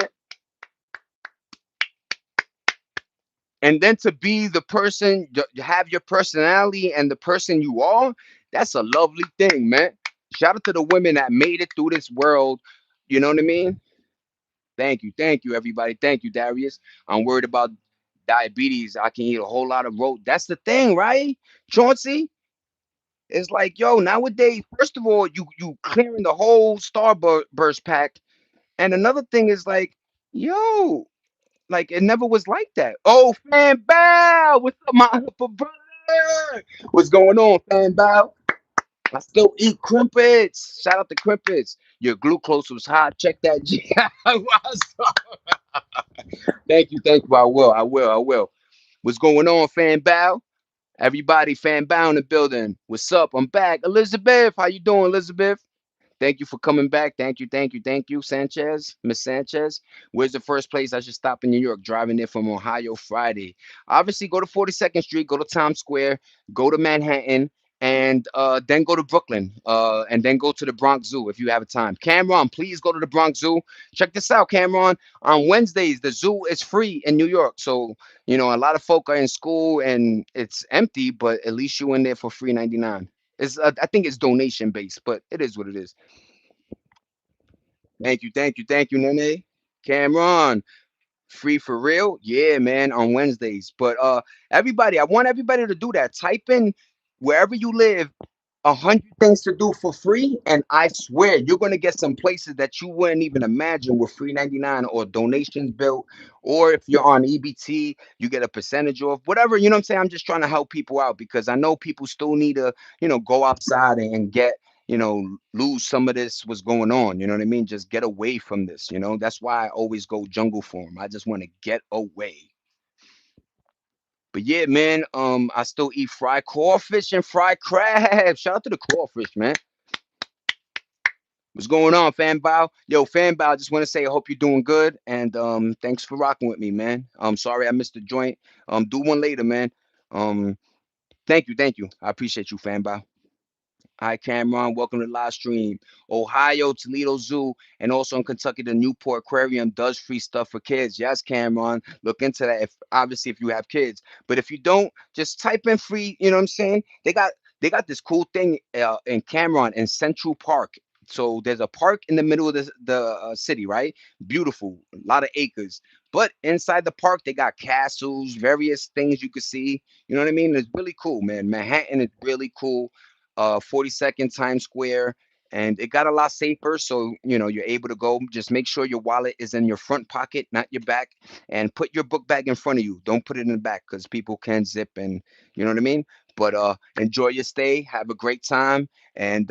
And then to be the person, have your personality and the person you are, that's a lovely thing, man. Shout out to the women that made it through this world. You know what I mean? Thank you, everybody. Thank you, Darius. I'm worried about diabetes. I can eat a whole lot of road. That's the thing, right? Chauncey, it's like, yo, nowadays, first of all, you clearing the whole Starburst pack, and another thing is like, yo, like it never was like that. Oh, Fan Bow, what's up, my upper brother? What's going on, Fan Bow? I still eat crimpets. Shout out to crimpets. Your glucose was high. Check that. Thank you. I will. What's going on, Fan Bow? Everybody, Fan Bow in the building. What's up? I'm back. Elizabeth, how you doing, Elizabeth? Thank you for coming back. Thank you, Sanchez, Miss Sanchez. Where's the first place I should stop in New York? Driving there from Ohio Friday. Obviously, go to 42nd Street, go to Times Square, go to Manhattan, and then go to Brooklyn, and then go to the Bronx Zoo if you have time. Cameron, please go to the Bronx Zoo. Check this out, Cameron. On Wednesdays, the zoo is free in New York. So, a lot of folk are in school and it's empty, but at least you in there for free 99. I think it's donation based, but it is what it is. Thank you, Nene. Cameron, free for real? Yeah, man, on Wednesdays. But everybody, I want everybody to do that. Type in wherever you live 100 things to do for free, and I swear you're gonna get some places that you wouldn't even imagine with free 99 or donations built, or if you're on EBT, you get a percentage off, whatever. You know what I'm saying? I'm just trying to help people out because I know people still need to, go outside and get. lose some of this what's going on. You know what I mean? Just get away from this. That's why I always go jungle form. I just want to get away. But yeah, man, I still eat fried crawfish and fried crab. Shout out to the crawfish, man. What's going on, Fanbow? Yo, Fanbow, I just want to say I hope you're doing good, and thanks for rocking with me, man. I'm sorry I missed the joint. Do one later, man. Um, thank you. I appreciate you, Fanbow. Hi, Cameron. Welcome to the live stream. Ohio, Toledo Zoo, and also in Kentucky, the Newport Aquarium does free stuff for kids. Yes, Cameron. Look into that. If obviously if you have kids, but if you don't, just type in free. You know what I'm saying? They got this cool thing in Cameron in Central Park. So there's a park in the middle of the city, right? Beautiful, a lot of acres. But inside the park, they got castles, various things you could see. You know what I mean? It's really cool, man. Manhattan is really cool. 42nd Times Square, and it got a lot safer. So you're able to go. Just make sure your wallet is in your front pocket, not your back, and put your book bag in front of you. Don't put it in the back because people can zip, and you know what I mean. But enjoy your stay. Have a great time. And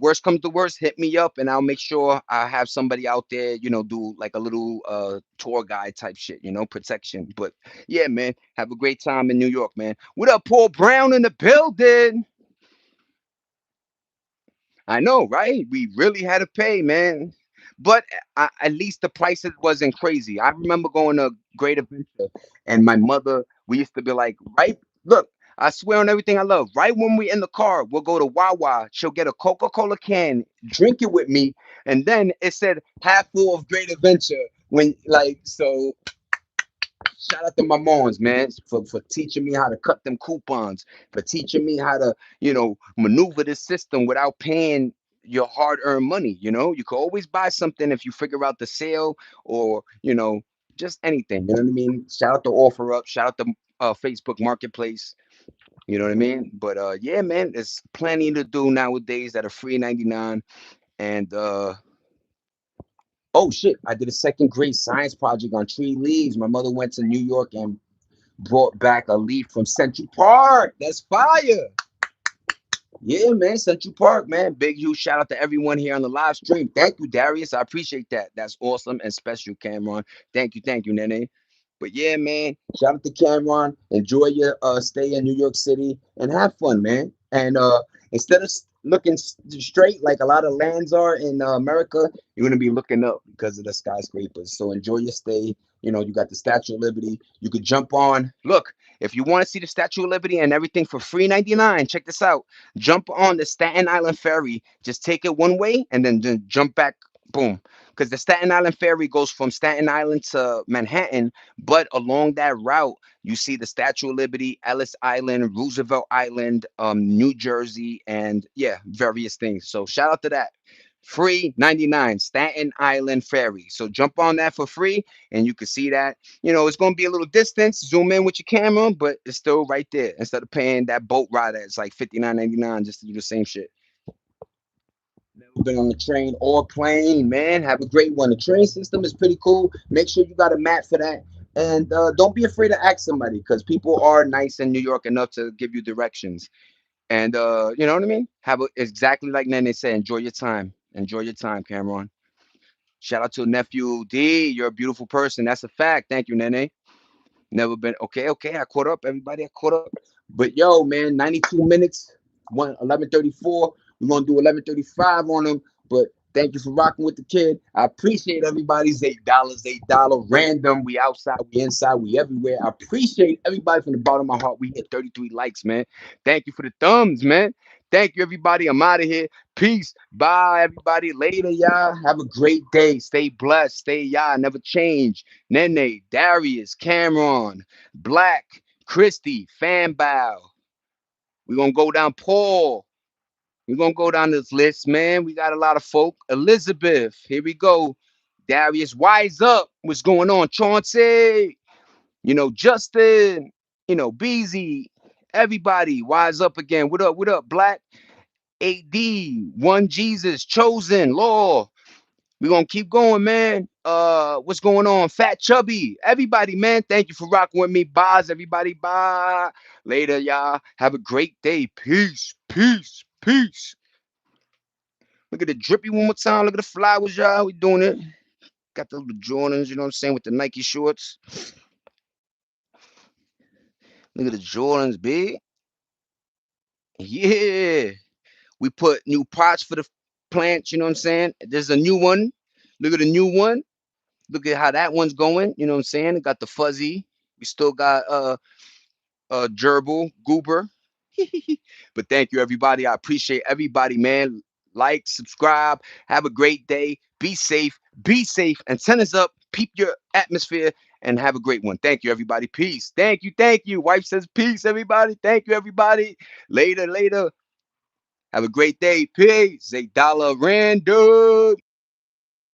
worst comes to worst, hit me up, and I'll make sure I have somebody out there. Do like a little tour guide type shit. Protection. But yeah, man, have a great time in New York, man. What up, Paul Brown in the building? I know, right? We really had to pay, man. But at least the prices wasn't crazy. I remember going to Great Adventure, and my mother, we used to be like, right, look, I swear on everything I love. Right when we in the car, we'll go to Wawa. She'll get a Coca-Cola can, drink it with me, and then it said half full of Great Adventure. When like so, shout out to my moms, man, for teaching me how to cut them coupons, for teaching me how to, maneuver this system without paying your hard-earned money. You can always buy something if you figure out the sale or, just anything. You know what I mean? Shout out to OfferUp, shout out to Facebook Marketplace. You know what I mean? But yeah, man, there's plenty to do nowadays that are free 99. And oh shit, I did a second grade science project on tree leaves. My mother went to New York and brought back a leaf from Central Park. That's fire. Yeah, man, Central Park, man. Big huge shout out to everyone here on the live stream. Thank you, Darius. I appreciate that. That's awesome and special, Cameron. Thank you, Nene. But yeah, man, shout out to Cameron. Enjoy your stay in New York City and have fun, man. And instead of looking straight like a lot of lands are in America, you're gonna be looking up because of the skyscrapers. So enjoy your stay. You got the Statue of Liberty. You could jump on. Look, if you want to see the Statue of Liberty and everything for free 99, check this out. Jump on the Staten Island ferry. Just take it one way and then jump back. Boom. Because the Staten Island ferry goes from Staten Island to Manhattan, but along that route, you see the Statue of Liberty, Ellis Island, Roosevelt Island, New Jersey, and yeah, various things. So shout out to that. Free 99 Staten Island ferry. So jump on that for free and you can see that. It's going to be a little distance. Zoom in with your camera, but it's still right there. Instead of paying that boat ride that's like 59.99 just to do the same shit. Never been on the train or plane, man. Have a great one. The train system is pretty cool. Make sure you got a map for that. And don't be afraid to ask somebody because people are nice in New York enough to give you directions. And you know what I mean? Have exactly like Nene said, enjoy your time. Enjoy your time, Cameron. Shout out to nephew D. You're a beautiful person. That's a fact. Thank you, Nene. Never been okay. Okay, I caught up. Everybody, I caught up. But yo, man, 92 minutes, 11:34. We're gonna do 11:35 on them. But thank you for rocking with the kid. I appreciate everybody's $8, $8 random. We outside, we inside, we everywhere. I appreciate everybody from the bottom of my heart. We hit 33 likes, man. Thank you for the thumbs, man. Thank you, everybody. I'm out of here. Peace. Bye, everybody. Later, y'all. Have a great day. Stay blessed. Stay y'all. Never change. Nene, Darius, Cameron, Black, Christy, Fanbow. We're gonna go down Paul. We're gonna go down this list, man. We got a lot of folk. Elizabeth, here we go. Darius, wise up. What's going on? Chauncey, Justin, Beezy, everybody, wise up again. What up? What up, Black? AD, One Jesus, Chosen, Law. We're gonna keep going, man. What's going on? Fat Chubby. Everybody, man. Thank you for rocking with me. Bye, everybody. Bye. Later, y'all. Have a great day. Peace. Peace. Peace. Look at the drippy one more time. Look at the flowers, y'all. We doing it. Got the little Jordans, you know what I'm saying, with the Nike shorts. Look at the Jordans, big. Yeah. We put new pots for the plants, you know what I'm saying? There's a new one. Look at the new one. Look at how that one's going, you know what I'm saying? It got the fuzzy. We still got gerbil, goober. But thank you, everybody. I appreciate everybody, man. Like, subscribe. Have a great day. Be safe. Be safe. And send us up. Peep your atmosphere and have a great one. Thank you, everybody. Peace. Thank you. Thank you. Wife says peace, everybody. Thank you, everybody. Later, later. Have a great day. Peace. $8 random.